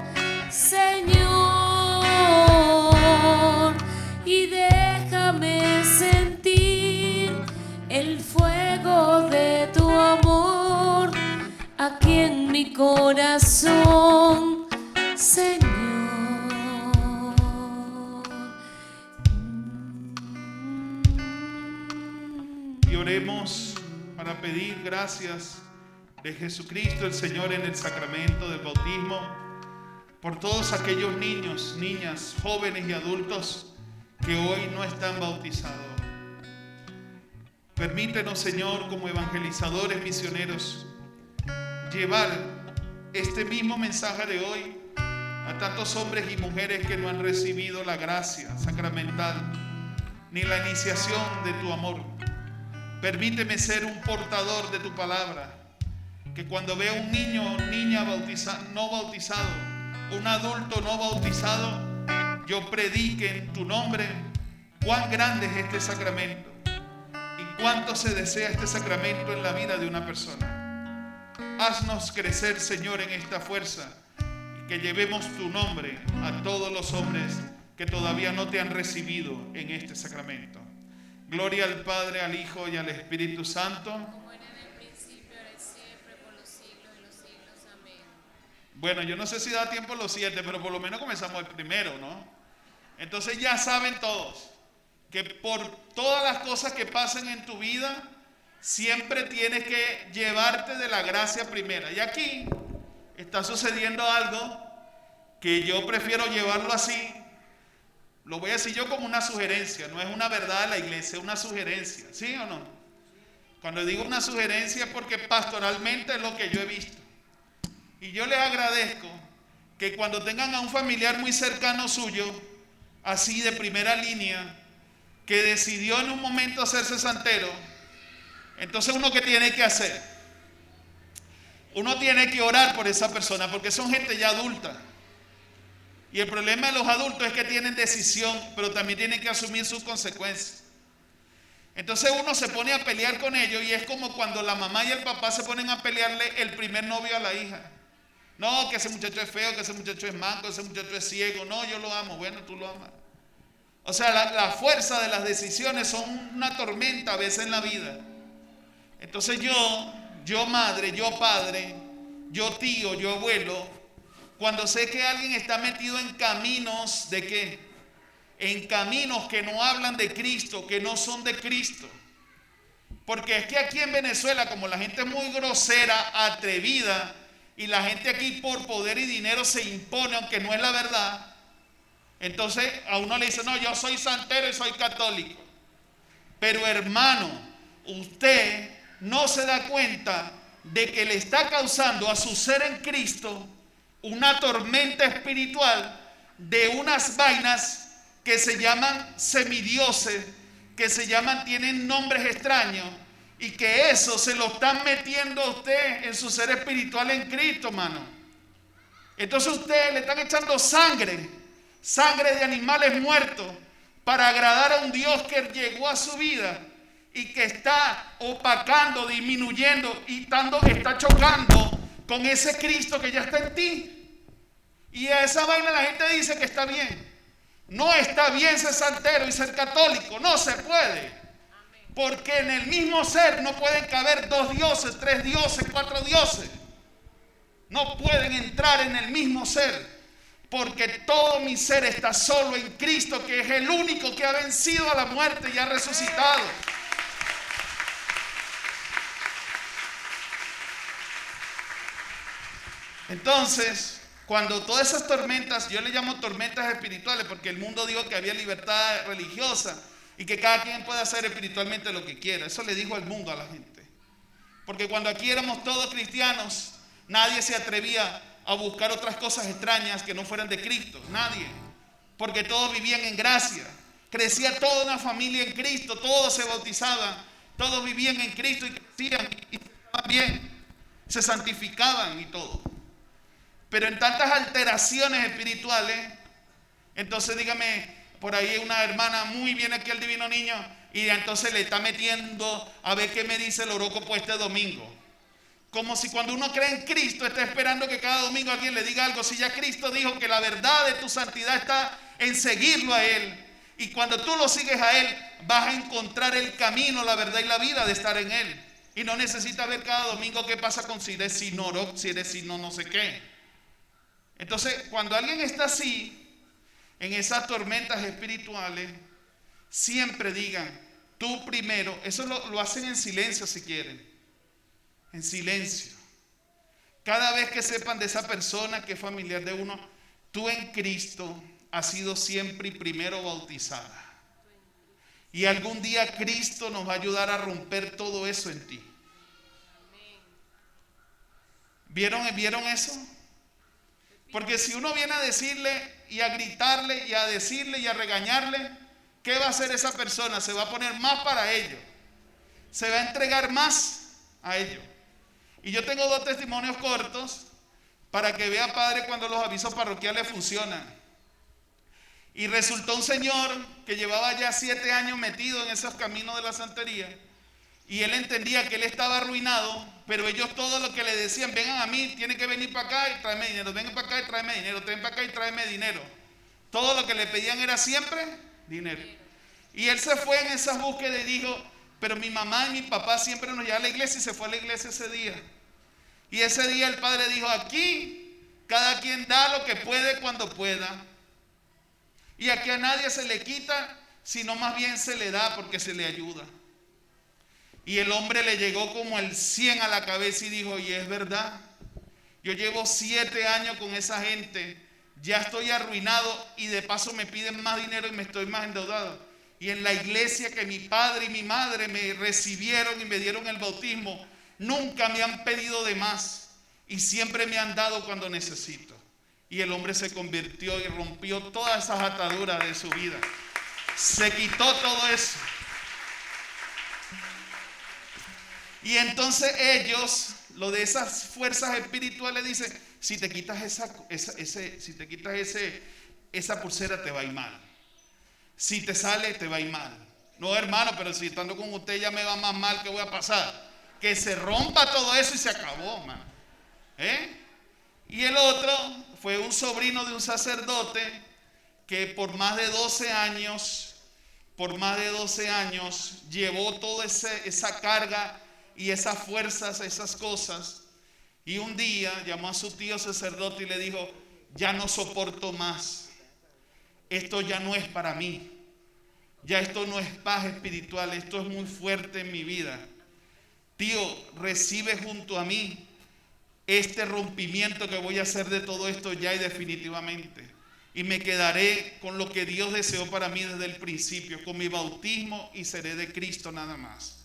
Señor. Y déjame sentir el fuego de tu amor aquí en mi corazón, Señor. Y oremos para pedir gracias de Jesucristo el Señor en el sacramento del bautismo por todos aquellos niños, niñas, jóvenes y adultos que hoy no están bautizados. Permítenos, Señor, como evangelizadores misioneros, llevar este mismo mensaje de hoy a tantos hombres y mujeres que no han recibido la gracia sacramental ni la iniciación de tu amor. Permíteme ser un portador de tu palabra, que cuando vea un niño o niña no bautizado, un adulto no bautizado, yo predique en tu nombre cuán grande es este sacramento y cuánto se desea este sacramento en la vida de una persona. Haznos crecer, Señor, en esta fuerza y que llevemos tu nombre a todos los hombres que todavía no te han recibido en este sacramento. Gloria al Padre, al Hijo y al Espíritu Santo. Como era en el principio, ahora y siempre, por los siglos de los siglos. Amén. Bueno, yo no sé si da tiempo los 7, pero por lo menos comenzamos el primero, ¿no? Entonces ya saben todos que por todas las cosas que pasen en tu vida, siempre tienes que llevarte de la gracia primera. Y aquí está sucediendo algo que yo prefiero llevarlo así. Lo voy a decir yo como una sugerencia, no es una verdad de la iglesia, es una sugerencia, ¿sí o no? Cuando digo una sugerencia es porque pastoralmente es lo que yo he visto. Y yo les agradezco que cuando tengan a un familiar muy cercano suyo, así de primera línea, que decidió en un momento hacerse santero, entonces uno, ¿qué tiene que hacer? Uno tiene que orar por esa persona, porque son gente ya adulta. Y el problema de los adultos es que tienen decisión, pero también tienen que asumir sus consecuencias. Entonces uno se pone a pelear con ellos y es como cuando la mamá y el papá se ponen a pelearle el primer novio a la hija. No, que ese muchacho es feo, que ese muchacho es manco, que ese muchacho es ciego. No, yo lo amo. Bueno, tú lo amas. O sea, la fuerza de las decisiones son una tormenta a veces en la vida. Entonces yo madre, yo padre, yo tío, yo abuelo, cuando sé que alguien está metido en caminos ¿de qué? En caminos que no hablan de Cristo, que no son de Cristo. Porque es que aquí en Venezuela, como la gente es muy grosera, atrevida, y la gente aquí por poder y dinero se impone, aunque no es la verdad, entonces a uno le dice, no, yo soy santero y soy católico. Pero hermano, usted no se da cuenta de que le está causando a su ser en Cristo una tormenta espiritual de unas vainas que se llaman semidioses, que tienen nombres extraños, y que eso se lo están metiendo a usted en su ser espiritual en Cristo, hermano. Entonces usted le están echando sangre de animales muertos para agradar a un Dios que llegó a su vida y que está opacando, disminuyendo y está chocando con ese Cristo que ya está en ti. Y a esa vaina la gente dice que está bien. No está bien ser santero y ser católico, no se puede. Porque en el mismo ser no pueden caber 2 dioses, 3 dioses, 4 dioses. No pueden entrar en el mismo ser. Porque todo mi ser está solo en Cristo, que es el único que ha vencido a la muerte y ha resucitado. Entonces, cuando todas esas tormentas, yo le llamo tormentas espirituales, porque el mundo dijo que había libertad religiosa y que cada quien puede hacer espiritualmente lo que quiera. Eso le dijo el mundo a la gente. Porque cuando aquí éramos todos cristianos, nadie se atrevía a buscar otras cosas extrañas que no fueran de Cristo. Nadie. Porque todos vivían en gracia. Crecía toda una familia en Cristo. Todos se bautizaban. Todos vivían en Cristo y crecían y estaban bien. Se santificaban y todo. Pero en tantas alteraciones espirituales, entonces dígame, por ahí una hermana muy bien aquí al Divino Niño, y entonces le está metiendo a ver qué me dice el horóscopo este domingo. Como si cuando uno cree en Cristo está esperando que cada domingo alguien le diga algo. Si ya Cristo dijo que la verdad de tu santidad está en seguirlo a Él. Y cuando tú lo sigues a Él, vas a encontrar el camino, la verdad y la vida de estar en Él. Y no necesitas ver cada domingo qué pasa con si eres sinoro, si eres sino no sé qué. Entonces, cuando alguien está así, en esas tormentas espirituales, siempre digan, tú primero. Eso lo hacen en silencio si quieren. En silencio. Cada vez que sepan de esa persona que es familiar de uno, tú en Cristo has sido siempre y primero bautizada. Y algún día Cristo nos va a ayudar a romper todo eso en ti. ¿Vieron eso? Porque si uno viene a decirle y a gritarle y a decirle y a regañarle, ¿qué va a hacer esa persona? Se va a poner más para ello. Se va a entregar más a ello. Y yo tengo 2 testimonios cortos para que vea, padre, cuando los avisos parroquiales funcionan. Y resultó un señor que llevaba ya 7 años metido en esos caminos de la santería. Y él entendía que él estaba arruinado, pero ellos todo lo que le decían, vengan a mí, tienen que venir para acá y tráeme dinero, vengan para acá y tráeme dinero, ven para acá y tráeme dinero. Todo lo que le pedían era siempre dinero. Y él se fue en esas búsquedas y dijo, pero mi mamá y mi papá siempre nos llevaban a la iglesia, y se fue a la iglesia ese día. Y ese día el padre dijo, aquí cada quien da lo que puede cuando pueda. Y aquí a nadie se le quita, sino más bien se le da porque se le ayuda. Y el hombre le llegó como el 100 a la cabeza y dijo, y es verdad, yo llevo 7 años con esa gente, ya estoy arruinado y de paso me piden más dinero y me estoy más endeudado. Y en la iglesia que mi padre y mi madre me recibieron y me dieron el bautismo, nunca me han pedido de más y siempre me han dado cuando necesito. Y el hombre se convirtió y rompió todas esas ataduras de su vida. Se quitó todo eso. Y entonces ellos, lo de esas fuerzas espirituales, dicen, si te quitas esa pulsera te va a ir mal. Si te sale, te va a ir mal. No, hermano, pero si estando con usted ya me va más mal, ¿qué voy a pasar? Que se rompa todo eso y se acabó, hermano. Y el otro fue un sobrino de un sacerdote que por más de 12 años llevó toda esa carga y esas fuerzas, esas cosas. Y un día llamó a su tío sacerdote y le dijo, ya no soporto más. Esto ya no es para mí. Ya esto no es paz espiritual, esto es muy fuerte en mi vida. Tío, recibe junto a mí este rompimiento que voy a hacer de todo esto ya y definitivamente. Y me quedaré con lo que Dios deseó para mí desde el principio, con mi bautismo, y seré de Cristo nada más.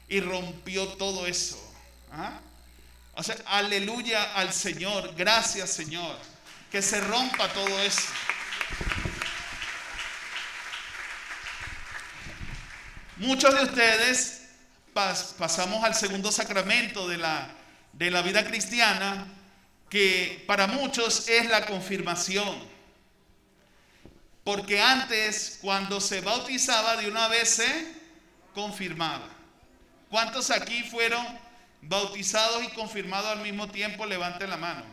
Y rompió todo eso. O sea, aleluya al Señor, gracias Señor, que se rompa todo eso. Muchos de ustedes pasamos al segundo sacramento de la vida cristiana, que para muchos es la confirmación. Porque antes, cuando se bautizaba, de una vez se confirmaba. ¿Cuántos aquí fueron bautizados y confirmados al mismo tiempo? Levanten la mano.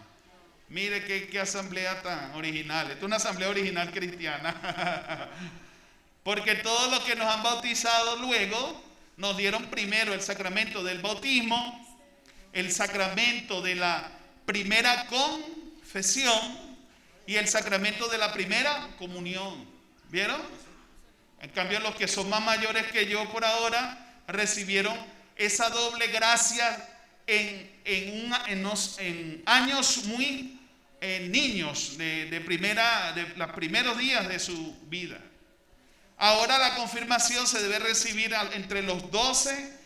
Mire qué asamblea tan original. Esta es una asamblea original cristiana. Porque todos los que nos han bautizado luego nos dieron primero el sacramento del bautismo, el sacramento de la primera confesión y el sacramento de la primera comunión. ¿Vieron? En cambio, los que son más mayores que yo por ahora recibieron esa doble gracia en años muy niños, de los primeros días de su vida. Ahora la confirmación se debe recibir entre los 12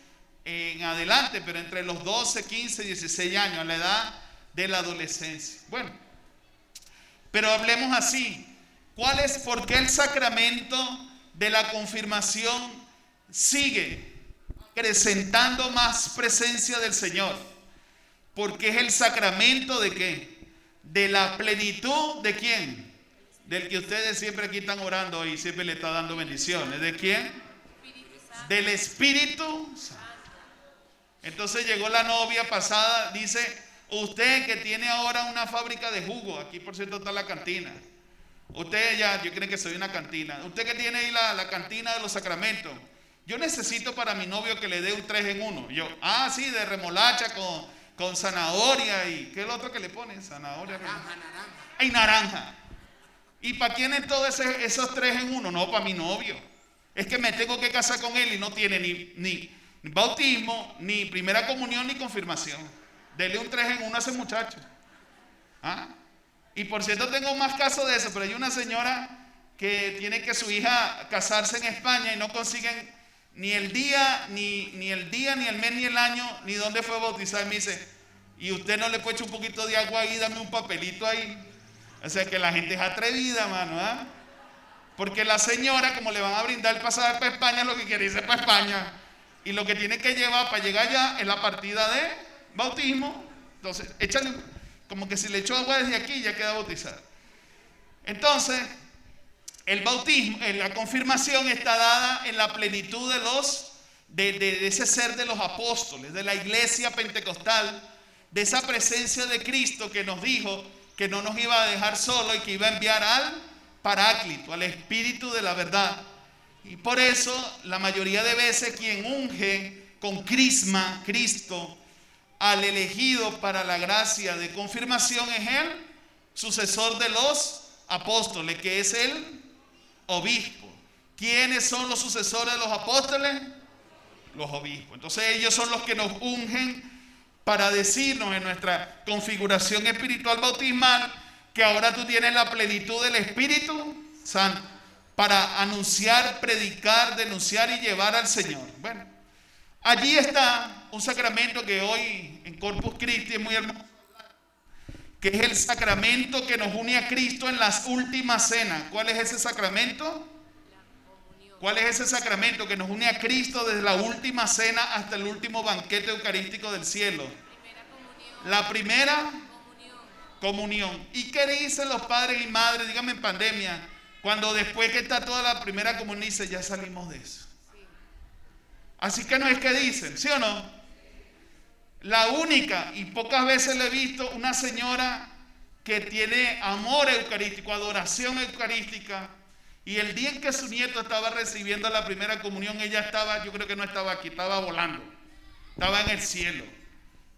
en adelante, pero entre los 12, 15, 16 años, a la edad de la adolescencia. Bueno, pero hablemos así. ¿Por qué el sacramento de la confirmación sigue acrecentando más presencia del Señor? Porque es el sacramento ¿de qué? De la plenitud ¿de quién? Del que ustedes siempre aquí están orando y siempre le está dando bendiciones. ¿De quién? Del Espíritu Santo. Entonces llegó la novia pasada, dice, usted que tiene ahora una fábrica de jugo, aquí por cierto está la cantina. Usted ya, yo creo que soy una cantina. Usted que tiene ahí la cantina de los sacramentos. Yo necesito para mi novio que le dé un 3 en 1. Yo, sí, de remolacha con zanahoria y ¿qué es lo otro que le ponen? Zanahoria, naranja. Y naranja. ¿Y para quién es todos esos 3 en 1? No, para mi novio. Es que me tengo que casar con él y no tiene ni bautismo, ni primera comunión, ni confirmación. Dele un 3 en 1 a ese muchacho. Y por cierto tengo más casos de eso, pero hay una señora que tiene que su hija casarse en España y no consiguen ni el día, ni el mes, ni el año, ni dónde fue bautizada. Y me dice, ¿y usted no le puede echar un poquito de agua ahí? Dame un papelito ahí. O sea que la gente es atrevida, mano, Porque la señora, como le van a brindar el pasaje para España, lo que quiere irse para España. Y lo que tiene que llevar para llegar allá es la partida de bautismo. Entonces, échale, como que si le echó agua desde aquí, ya queda bautizada. Entonces, el bautismo, la confirmación está dada en la plenitud de ese ser de los apóstoles, de la iglesia pentecostal, de esa presencia de Cristo que nos dijo que no nos iba a dejar solo y que iba a enviar al Paráclito, al Espíritu de la verdad. Y por eso la mayoría de veces quien unge con crisma, Cristo, al elegido para la gracia de confirmación es el sucesor de los apóstoles, que es el obispo. ¿Quiénes son los sucesores de los apóstoles? Los obispos. Entonces ellos son los que nos ungen para decirnos en nuestra configuración espiritual bautismal que ahora tú tienes la plenitud del Espíritu Santo para anunciar, predicar, denunciar y llevar al Señor. Bueno, allí está un sacramento que hoy en Corpus Christi es muy hermoso, que es el sacramento que nos une a Cristo en las últimas cenas. ¿Cuál es ese sacramento? ¿Cuál es ese sacramento que nos une a Cristo desde la última cena hasta el último banquete eucarístico del cielo? La primera comunión. ¿Y qué dicen los padres y madres, díganme en pandemia, cuando después que está toda la primera comunión dice, ya salimos de eso? Así que no es que dicen, ¿sí o no? La única, y pocas veces le he visto, una señora que tiene amor eucarístico, adoración eucarística, y el día en que su nieto estaba recibiendo la primera comunión, ella estaba, yo creo que no estaba aquí, estaba volando, estaba en el cielo,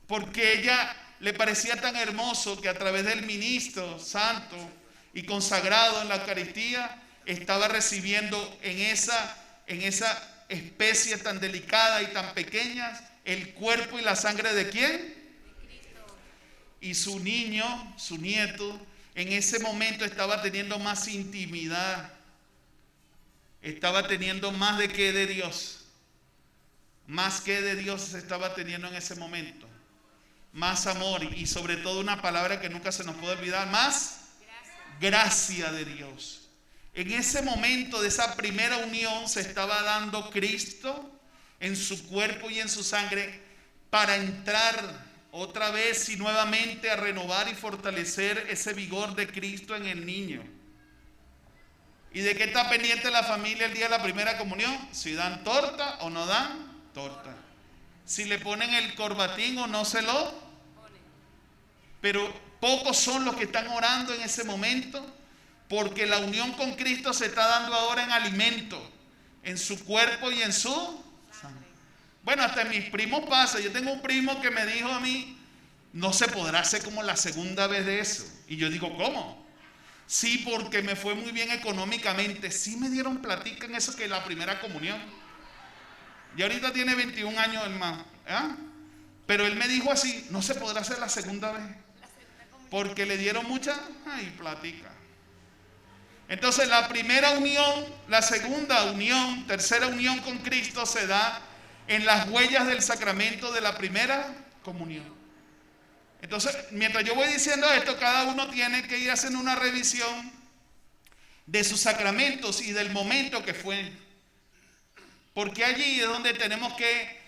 porque ella le parecía tan hermoso que a través del ministro santo y consagrado en la Eucaristía, estaba recibiendo en esa especie tan delicada y tan pequeña, el cuerpo y la sangre ¿de quién? De Cristo. Y su niño, su nieto, en ese momento estaba teniendo más intimidad, estaba teniendo más de qué de Dios, más que de Dios estaba teniendo en ese momento, más amor y sobre todo una palabra que nunca se nos puede olvidar, más gracia de Dios. En ese momento de esa primera unión se estaba dando Cristo en su cuerpo y en su sangre para entrar otra vez y nuevamente a renovar y fortalecer ese vigor de Cristo en el niño. ¿Y de qué está pendiente la familia el día de la primera comunión? Si dan torta o no dan torta. Si le ponen el corbatín o no se lo ponen. Pero pocos son los que están orando en ese momento, porque la unión con Cristo se está dando ahora en alimento, en su cuerpo y en su sangre. Bueno, hasta en mis primos pasa. Yo tengo un primo que me dijo a mí, no se podrá hacer como la segunda vez de eso. Y yo digo, ¿cómo? Sí, porque me fue muy bien económicamente. Sí me dieron platica en eso que la primera comunión. Y ahorita tiene 21 años el más. Pero él me dijo así, no se podrá hacer la segunda vez. Porque le dieron mucha platica. Entonces la primera unión, la segunda unión, tercera unión con Cristo se da en las huellas del sacramento de la primera comunión. Entonces, mientras yo voy diciendo esto, cada uno tiene que ir haciendo una revisión de sus sacramentos y del momento que fue. Porque allí es donde tenemos que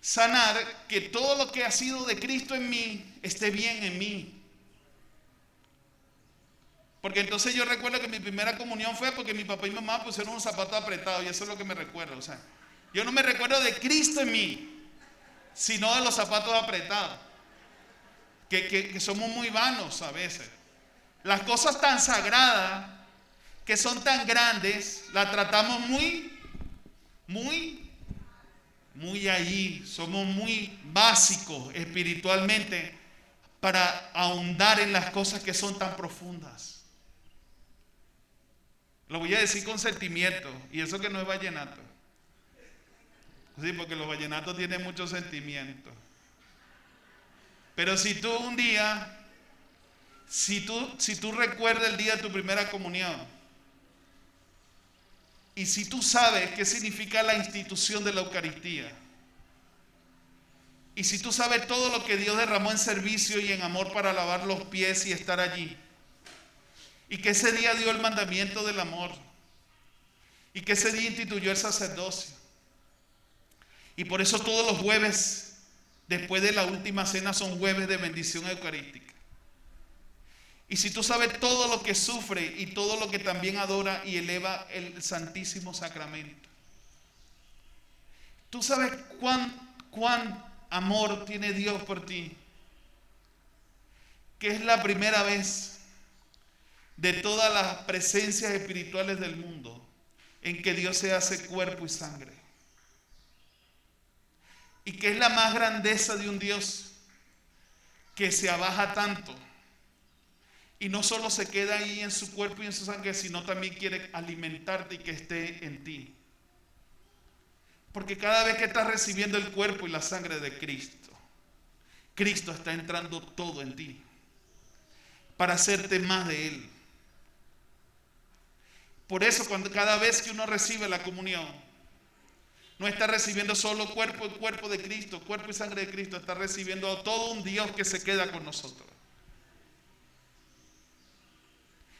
sanar que todo lo que ha sido de Cristo en mí esté bien en mí. Porque entonces yo recuerdo que mi primera comunión fue porque mi papá y mamá pusieron un zapato apretado, y eso es lo que me recuerdo. O sea, yo no me recuerdo de Cristo en mí, sino de los zapatos apretados. Que somos muy vanos a veces. Las cosas tan sagradas, que son tan grandes, las tratamos muy allí. Somos muy básicos espiritualmente para ahondar en las cosas que son tan profundas. Lo voy a decir con sentimiento, y eso que no es vallenato. Sí, porque los vallenatos tienen mucho sentimiento. Pero si tú un día, si tú recuerdas el día de tu primera comunión, y si tú sabes qué significa la institución de la Eucaristía, y si tú sabes todo lo que Dios derramó en servicio y en amor para lavar los pies y estar allí, y que ese día dio el mandamiento del amor, y que ese día instituyó el sacerdocio, y por eso todos los jueves después de la última cena son jueves de bendición eucarística. Y si tú sabes todo lo que sufre y todo lo que también adora y eleva el Santísimo Sacramento, tú sabes cuán amor tiene Dios por ti, que es la primera vez de todas las presencias espirituales del mundo en que Dios se hace cuerpo y sangre, y que es la más grandeza de un Dios que se abaja tanto y no solo se queda ahí en su cuerpo y en su sangre, sino también quiere alimentarte y que esté en ti. Porque cada vez que estás recibiendo el cuerpo y la sangre de Cristo, Cristo está entrando todo en ti para hacerte más de Él. Por eso cada vez que uno recibe la comunión, no está recibiendo solo cuerpo de Cristo, cuerpo y sangre de Cristo, está recibiendo a todo un Dios que se queda con nosotros.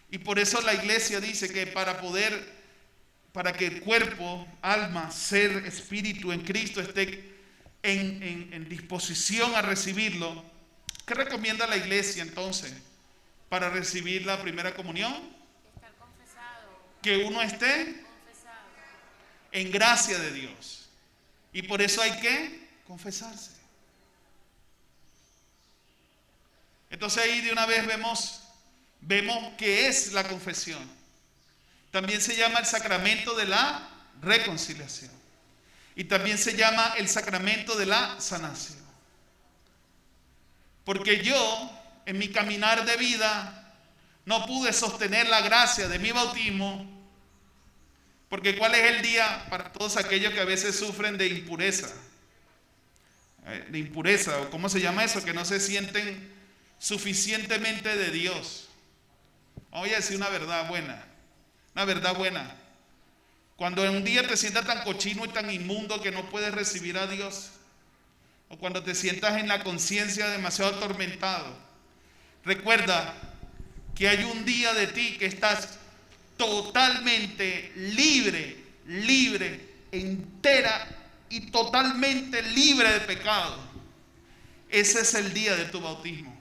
Y por eso la iglesia dice que para que el cuerpo, alma, ser, espíritu en Cristo esté en disposición a recibirlo, ¿qué recomienda la iglesia entonces para recibir la primera comunión? Estar confesado. Que uno esté en gracia de Dios. Y por eso hay que confesarse. Entonces ahí de una vez vemos qué es la confesión. También se llama el sacramento de la reconciliación. Y también se llama el sacramento de la sanación. Porque yo, en mi caminar de vida, no pude sostener la gracia de mi bautismo. Porque ¿cuál es el día para todos aquellos que a veces sufren de impureza? De impureza, o ¿cómo se llama eso? Que no se sienten suficientemente de Dios. Voy a decir una verdad buena. Una verdad buena. Cuando en un día te sientas tan cochino y tan inmundo que no puedes recibir a Dios, o cuando te sientas en la conciencia demasiado atormentado, recuerda que hay un día de ti que estás totalmente libre, entera y totalmente libre de pecado. Ese es el día de tu bautismo.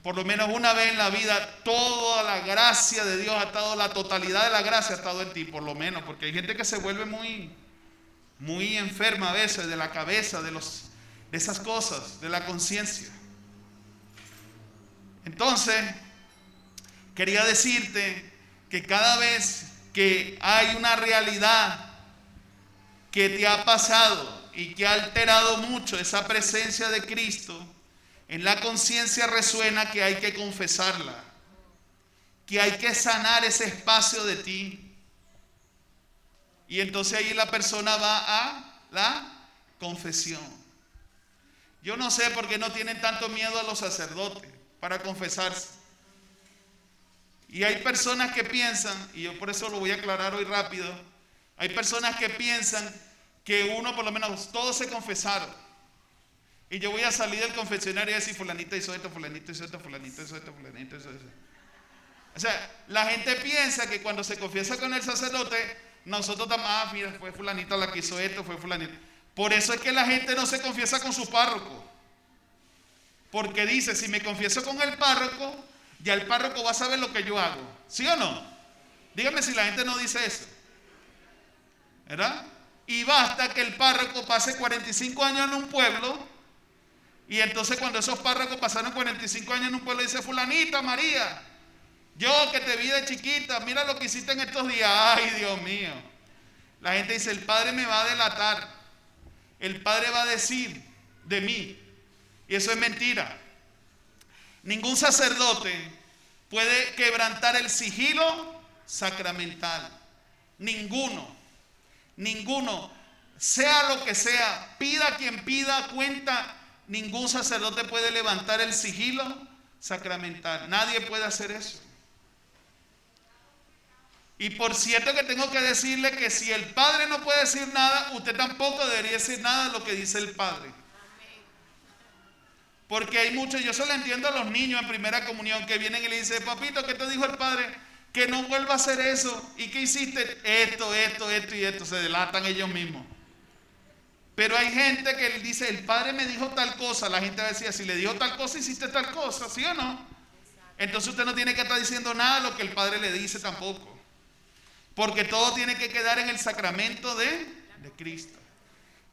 Por lo menos una vez en la vida, toda la gracia de Dios ha estado, la totalidad de la gracia ha estado en ti, por lo menos, porque hay gente que se vuelve muy enferma a veces de la cabeza, de esas cosas, de la conciencia. Entonces, quería decirte que cada vez que hay una realidad que te ha pasado y que ha alterado mucho esa presencia de Cristo, en la conciencia resuena que hay que confesarla, que hay que sanar ese espacio de ti. Y entonces ahí la persona va a la confesión. Yo no sé por qué no tienen tanto miedo a los sacerdotes para confesarse. Y hay personas que piensan, y yo por eso lo voy a aclarar hoy rápido, hay personas que piensan que uno, por lo menos, todos se confesaron. Y yo voy a salir del confesionario y decir, fulanita hizo esto, fulanita hizo esto, fulanita hizo esto, fulanita hizo esto. O sea, la gente piensa que cuando se confiesa con el sacerdote, nosotros también, mira, fue fulanita la que hizo esto, fue fulanita. Por eso es que la gente no se confiesa con su párroco. Porque dice, si me confieso con el párroco, ya el párroco va a saber lo que yo hago. ¿Sí o no? Dígame si la gente no dice eso. ¿Verdad? Y basta que el párroco pase 45 años en un pueblo, y entonces cuando esos párrocos pasaron 45 años en un pueblo, dice, fulanita María, yo que te vi de chiquita, mira lo que hiciste en estos días. Ay, Dios mío. La gente dice, el padre me va a delatar, el padre va a decir de mí. Y eso es mentira. Ningún sacerdote puede quebrantar el sigilo sacramental. Ninguno. Sea lo que sea, pida quien pida cuenta, ningún sacerdote puede levantar el sigilo sacramental. Nadie puede hacer eso. Y por cierto que tengo que decirle que si el padre no puede decir nada, usted tampoco debería decir nada de lo que dice el padre. Porque hay muchos, yo solo entiendo a los niños en primera comunión que vienen y le dicen, papito, ¿qué te dijo el padre? Que no vuelva a hacer eso. ¿Y qué hiciste? Esto y esto. Se delatan ellos mismos. Pero hay gente que dice, el padre me dijo tal cosa. La gente va a decir, si le dijo tal cosa, hiciste tal cosa, ¿sí o no? Entonces usted no tiene que estar diciendo nada de lo que el padre le dice tampoco. Porque todo tiene que quedar en el sacramento de Cristo.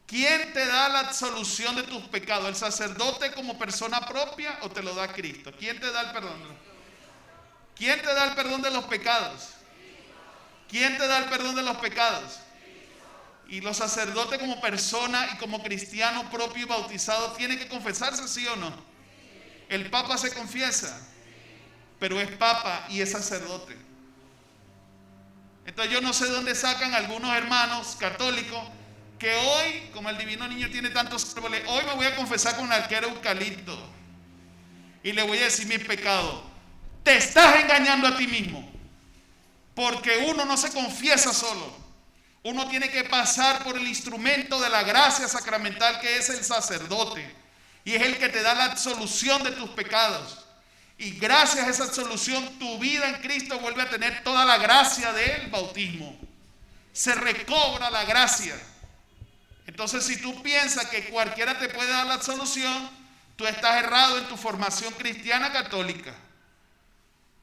¿Quién te da la absolución de tus pecados? ¿El sacerdote como persona propia o te lo da Cristo? ¿Quién te da el perdón? ¿Quién te da el perdón de los pecados? ¿Quién te da el perdón de los pecados? Y los sacerdotes como persona y como cristiano propio y bautizado tienen que confesarse, ¿sí o no? El papa se confiesa, pero es papa y es sacerdote. Entonces yo no sé dónde sacan algunos hermanos católicos que hoy, como el divino niño tiene tantos árboles, hoy me voy a confesar con un arquero eucalipto y le voy a decir mis pecados. Te estás engañando a ti mismo, porque uno no se confiesa solo. Uno tiene que pasar por el instrumento de la gracia sacramental que es el sacerdote, y es el que te da la absolución de tus pecados. Y gracias a esa absolución tu vida en Cristo vuelve a tener toda la gracia del bautismo. Se recobra la gracia. Entonces, si tú piensas que cualquiera te puede dar la absolución, tú estás errado en tu formación cristiana católica.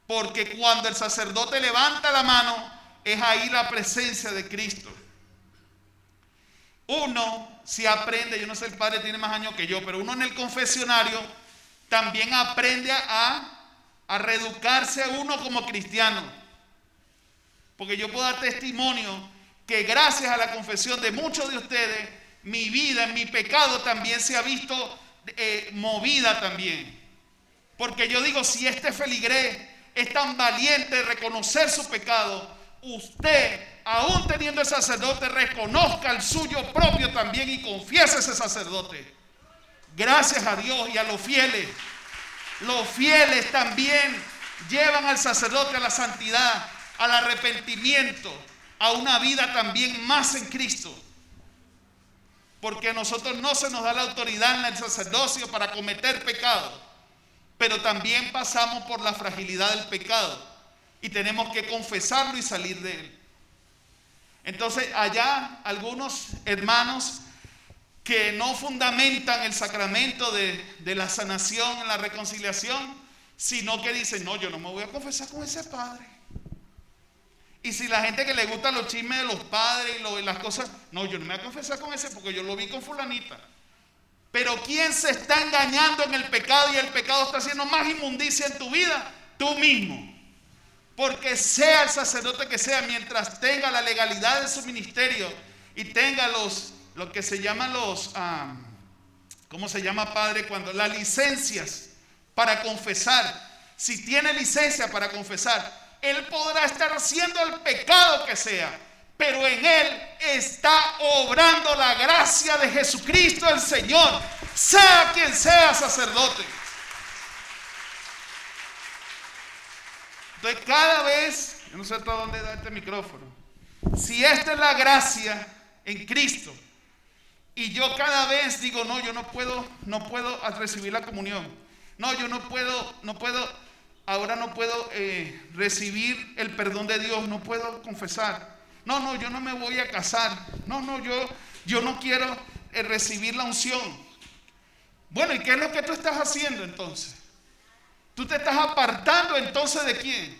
Porque cuando el sacerdote levanta la mano, es ahí la presencia de Cristo. Uno, si aprende, yo no sé, el padre tiene más años que yo, pero uno en el confesionario también aprende a reeducarse a uno como cristiano. Porque yo puedo dar testimonio que gracias a la confesión de muchos de ustedes, mi vida, en mi pecado también se ha visto movida también. Porque yo digo, si este feligrés es tan valiente de reconocer su pecado, usted, aún teniendo el sacerdote, reconozca el suyo propio también y confiese ese sacerdote. Gracias a Dios y a los fieles. Los fieles también llevan al sacerdote a la santidad, al arrepentimiento, a una vida también más en Cristo. Porque a nosotros no se nos da la autoridad en el sacerdocio para cometer pecado, pero también pasamos por la fragilidad del pecado y tenemos que confesarlo y salir de él. Entonces allá algunos hermanos que no fundamentan el sacramento de la sanación en la reconciliación, sino que dicen, no, yo no me voy a confesar con ese padre. Y si la gente que le gusta los chismes de los padres y las cosas, no, yo no me voy a confesar con ese porque yo lo vi con fulanita. Pero ¿quién se está engañando en el pecado y el pecado está haciendo más inmundicia en tu vida? Tú mismo. Porque sea el sacerdote que sea, mientras tenga la legalidad de su ministerio y tenga lo que se llaman ¿cómo se llama, padre? Cuando las licencias para confesar. Si tiene licencia para confesar, él podrá estar haciendo el pecado que sea, pero en él está obrando la gracia de Jesucristo el Señor, sea quien sea sacerdote. Entonces cada vez, yo no sé hasta dónde da este micrófono, si esta es la gracia en Cristo, Y yo cada vez digo, no, yo no puedo recibir la comunión. No, yo no puedo, ahora no puedo recibir el perdón de Dios, no puedo confesar. No, yo no me voy a casar. No, yo no quiero recibir la unción. Bueno, ¿y qué es lo que tú estás haciendo entonces? Tú te estás apartando entonces ¿de quién?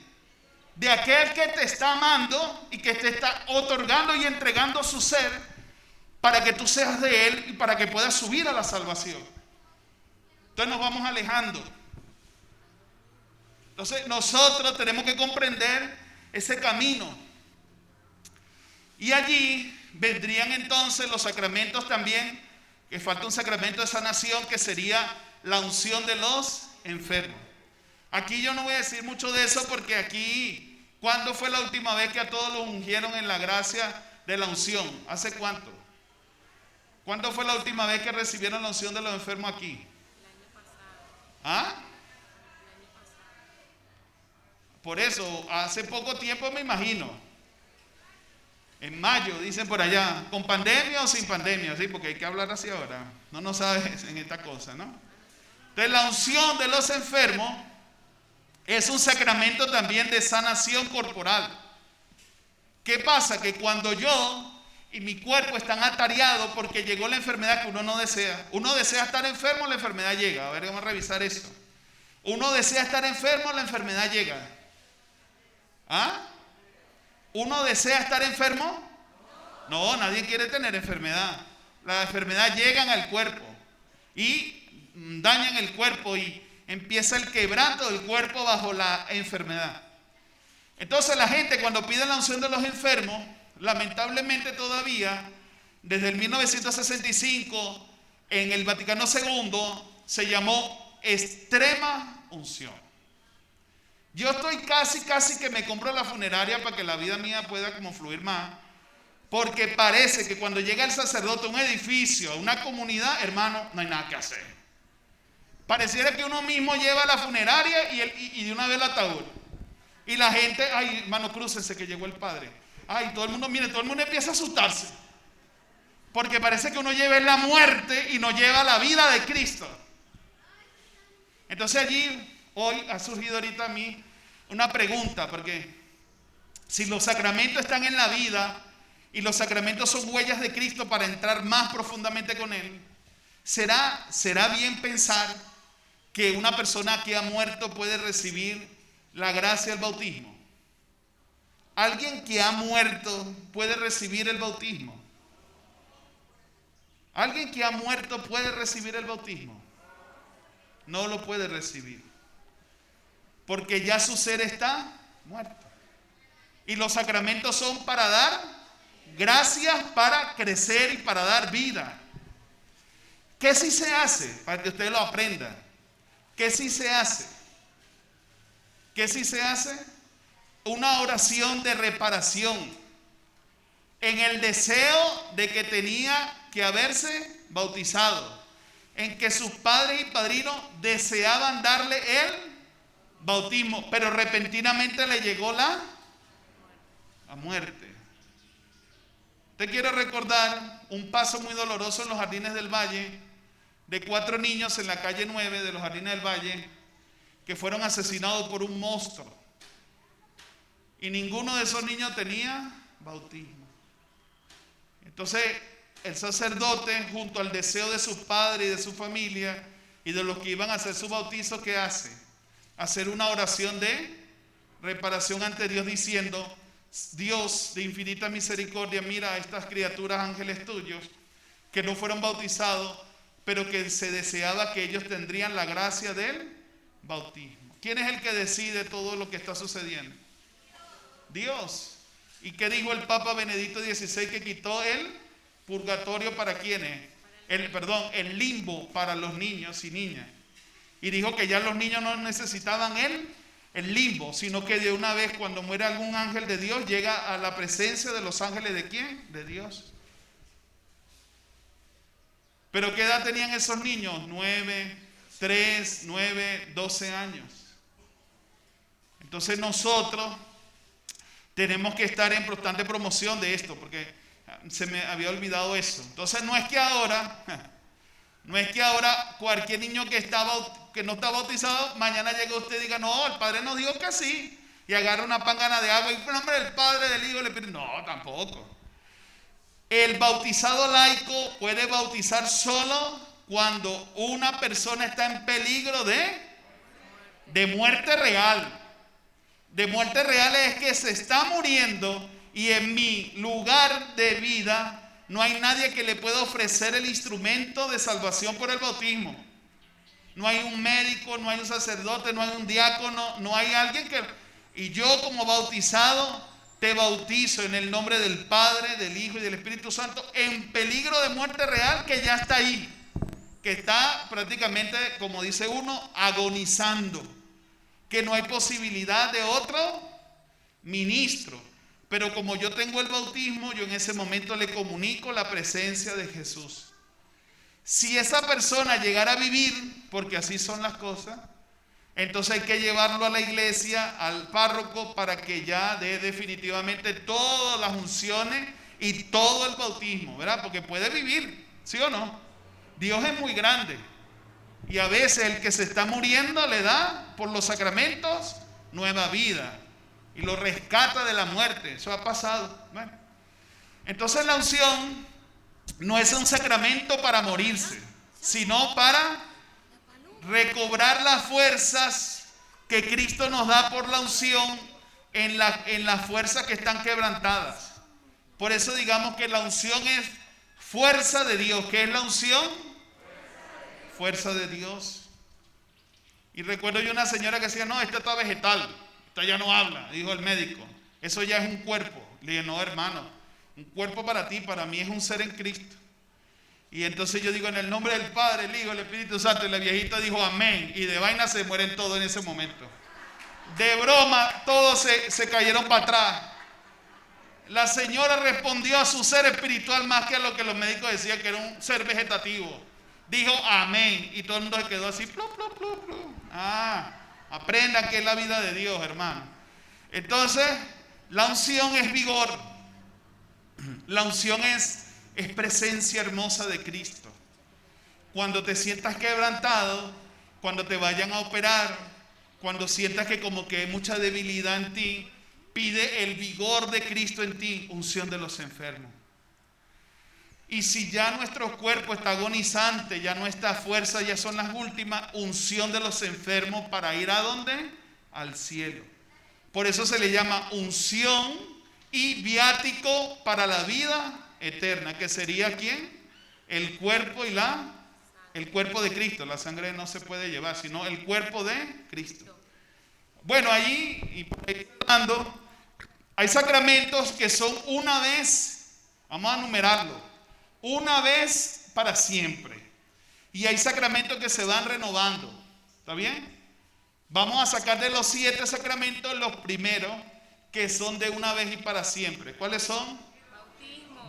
De aquel que te está amando y que te está otorgando y entregando su ser para que tú seas de Él y para que puedas subir a la salvación. Entonces nos vamos alejando. Entonces nosotros tenemos que comprender ese camino. Y allí vendrían entonces los sacramentos también, que falta un sacramento de sanación que sería la unción de los enfermos. Aquí yo no voy a decir mucho de eso porque aquí, ¿cuándo fue la última vez que a todos los ungieron en la gracia de la unción? ¿Hace cuánto? ¿Cuándo fue la última vez que recibieron la unción de los enfermos aquí? El año pasado. ¿Ah? El año pasado. Por eso, hace poco tiempo me imagino. En mayo, dicen por allá, ¿con pandemia o sin pandemia? Sí, porque hay que hablar así ahora. No sabes en esta cosa, ¿no? Entonces la unción de los enfermos es un sacramento también de sanación corporal. ¿Qué pasa? Que cuando yo y mi cuerpo están atareados porque llegó la enfermedad que uno no desea. Uno desea estar enfermo, la enfermedad llega. A ver, vamos a revisar esto. Uno desea estar enfermo, la enfermedad llega. ¿Ah? ¿Uno desea estar enfermo? No, nadie quiere tener enfermedad. Las enfermedades llegan al cuerpo y dañan el cuerpo y empieza el quebranto del cuerpo bajo la enfermedad. Entonces la gente cuando pide la unción de los enfermos, lamentablemente todavía, desde el 1965, en el Vaticano II, se llamó extrema unción. Yo estoy casi que me compro la funeraria para que la vida mía pueda como fluir más, porque parece que cuando llega el sacerdote a un edificio, a una comunidad, hermano, no hay nada que hacer. Pareciera que uno mismo lleva la funeraria y de una vez el ataúd. Y la gente, ay, hermano, crúcense que llegó el padre. Ay, todo el mundo, mire, todo el mundo empieza a asustarse. Porque parece que uno lleva la muerte y no lleva la vida de Cristo. Entonces allí, hoy ha surgido ahorita a mí una pregunta, porque si los sacramentos están en la vida y los sacramentos son huellas de Cristo para entrar más profundamente con Él, ¿será bien pensar que una persona que ha muerto puede recibir la gracia del bautismo? ¿Alguien que ha muerto puede recibir el bautismo? ¿Alguien que ha muerto puede recibir el bautismo? No lo puede recibir. Porque ya su ser está muerto. Y los sacramentos son para dar gracias, para crecer y para dar vida. ¿Qué sí se hace? Para que usted lo aprenda. ¿Qué sí se hace? ¿Qué sí se hace? Una oración de reparación en el deseo de que tenía que haberse bautizado, en que sus padres y padrinos deseaban darle el bautismo, pero repentinamente le llegó la muerte. Te quiero recordar un paso muy doloroso en los Jardines del Valle de 4 niños en la calle 9 de los Jardines del Valle que fueron asesinados por un monstruo. Y ninguno de esos niños tenía bautismo. Entonces, el sacerdote, junto al deseo de sus padres y de su familia y de los que iban a hacer su bautizo, ¿qué hace? Hacer una oración de reparación ante Dios diciendo: Dios de infinita misericordia, mira a estas criaturas ángeles tuyos que no fueron bautizados, pero que se deseaba que ellos tendrían la gracia del bautismo. ¿Quién es el que decide todo lo que está sucediendo? Dios. ¿Y qué dijo el Papa Benedicto XVI? Que quitó el purgatorio para quienes, el limbo para los niños y niñas. Y dijo que ya los niños no necesitaban el limbo, sino que de una vez cuando muere algún ángel de Dios llega a la presencia de los ángeles ¿de quién? De Dios. ¿Pero qué edad tenían esos niños? 9, 3, 9, 12 años. Entonces nosotros tenemos que estar en constante promoción de esto, porque se me había olvidado eso. Entonces no es que ahora cualquier niño que no está bautizado, mañana llega usted y diga, no, el Padre nos dijo que sí, y agarra una pángana de agua y en nombre del Padre, del Hijo, le pide. No, tampoco. El bautizado laico puede bautizar solo cuando una persona está en peligro de muerte real. De muerte real es que se está muriendo y en mi lugar de vida no hay nadie que le pueda ofrecer el instrumento de salvación por el bautismo. No hay un médico, no hay un sacerdote, no hay un diácono, no hay alguien que... Y yo como bautizado te bautizo en el nombre del Padre, del Hijo y del Espíritu Santo en peligro de muerte real que ya está ahí. Que está prácticamente, como dice uno, agonizando. Que no hay posibilidad de otro ministro. Pero como yo tengo el bautismo, yo en ese momento le comunico la presencia de Jesús. Si esa persona llegara a vivir, porque así son las cosas, entonces hay que llevarlo a la iglesia, al párroco, para que ya dé definitivamente todas las unciones y todo el bautismo, ¿verdad? Porque puede vivir, ¿sí o no? Dios es muy grande. Y a veces el que se está muriendo le da, por los sacramentos, nueva vida. Y lo rescata de la muerte. Eso ha pasado. Bueno. Entonces la unción no es un sacramento para morirse, sino para recobrar las fuerzas que Cristo nos da por la unción en las fuerzas que están quebrantadas. Por eso digamos que la unción es fuerza de Dios. ¿Qué es la unción? Fuerza de Dios. Y recuerdo yo una señora que decía, no, esta está vegetal, esta ya no habla, dijo el médico, eso ya es un cuerpo. Le dije, no, hermano, un cuerpo para ti, para mí es un ser en Cristo. Y entonces yo digo, en el nombre del Padre, el Hijo, el Espíritu Santo, y la viejita dijo amén, y de vaina se mueren todos en ese momento. De broma, todos se cayeron para atrás. La señora respondió a su ser espiritual más que a lo que los médicos decían que era un ser vegetativo. Dijo amén, y todo el mundo se quedó así, plum, plum, plum, plum. Aprendan que es la vida de Dios, hermano. Entonces, la unción es vigor. La unción es presencia hermosa de Cristo. Cuando te sientas quebrantado, cuando te vayan a operar, cuando sientas que como que hay mucha debilidad en ti, pide el vigor de Cristo en ti, unción de los enfermos. Y si ya nuestro cuerpo está agonizante, ya nuestra fuerza ya son las últimas, unción de los enfermos para ir ¿a dónde? Al cielo. Por eso se le llama unción y viático para la vida eterna, que sería ¿quién? El cuerpo y el cuerpo de Cristo. La sangre no se puede llevar, sino el cuerpo de Cristo. Bueno, allí, y por ahí hablando, hay sacramentos que son una vez, vamos a numerarlo, una vez para siempre. Y hay sacramentos que se van renovando. ¿Está bien? Vamos a sacar de los 7 sacramentos los primeros que son de una vez y para siempre. ¿Cuáles son?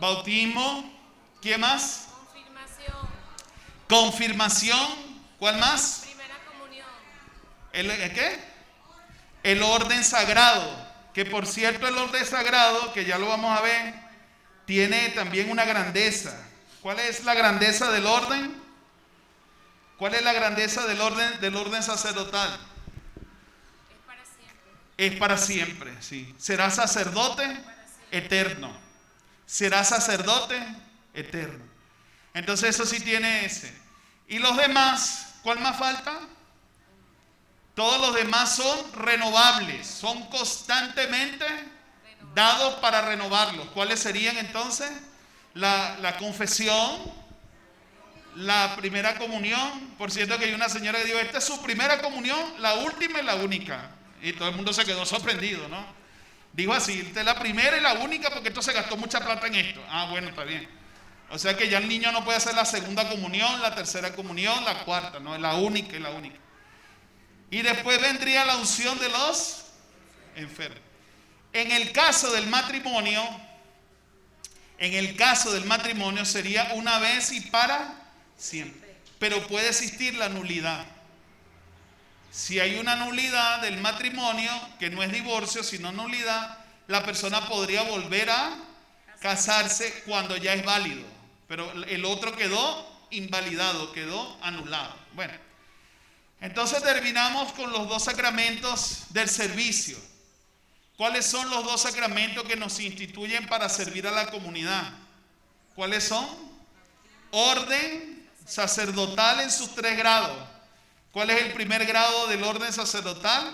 Bautismo. ¿Qué más? Confirmación. ¿Cuál más? Primera comunión. ¿El qué? El orden sagrado. Que por cierto el orden sagrado, que ya lo vamos a ver, tiene también una grandeza. ¿Cuál es la grandeza del orden? ¿Cuál es la grandeza del orden sacerdotal? Es para siempre. Es para siempre, sí. Será sacerdote eterno. Será sacerdote eterno. Entonces eso sí tiene ese. Y los demás, ¿cuál más falta? Todos los demás son renovables, son constantemente dados para renovarlos. ¿Cuáles serían entonces? La confesión, la primera comunión. Por cierto que hay una señora que dijo, esta es su primera comunión, la última y la única. Y todo el mundo se quedó sorprendido, ¿no? Dijo así, esta es la primera y la única porque esto se gastó mucha plata en esto. Bueno, está bien. O sea que ya el niño no puede hacer la segunda comunión, la tercera comunión, la cuarta, no, es la única y la única. Y después vendría la unción de los enfermos. En el caso del matrimonio sería una vez y para siempre. Pero puede existir la nulidad. Si hay una nulidad del matrimonio, que no es divorcio, sino nulidad, la persona podría volver a casarse cuando ya es válido, pero el otro quedó invalidado, quedó anulado. Bueno, entonces terminamos con los dos sacramentos del servicio. ¿Cuáles son los dos sacramentos que nos instituyen para servir a la comunidad? ¿Cuáles son? Orden sacerdotal en sus 3 grados. ¿Cuál es el primer grado del orden sacerdotal?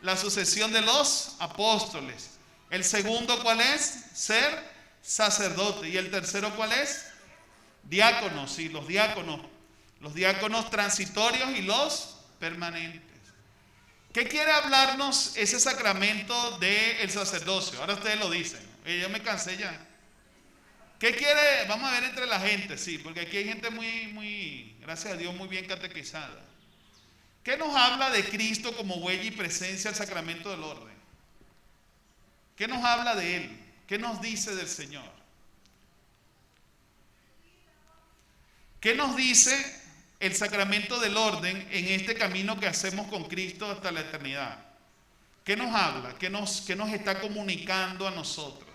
La sucesión de los apóstoles. El segundo, ¿cuál es? Ser sacerdote. ¿Y el tercero cuál es? Diáconos, sí, los diáconos transitorios y los permanentes. ¿Qué quiere hablarnos ese sacramento del sacerdocio? Ahora ustedes lo dicen. Yo me cansé ya. ¿Qué quiere? Vamos a ver entre la gente, sí, porque aquí hay gente muy, gracias a Dios, muy bien catequizada. ¿Qué nos habla de Cristo como huella y presencia al sacramento del orden? ¿Qué nos habla de Él? ¿Qué nos dice del Señor? ¿Qué nos dice el sacramento del orden en este camino que hacemos con Cristo hasta la eternidad? ¿Qué nos habla? ¿Qué nos está comunicando a nosotros?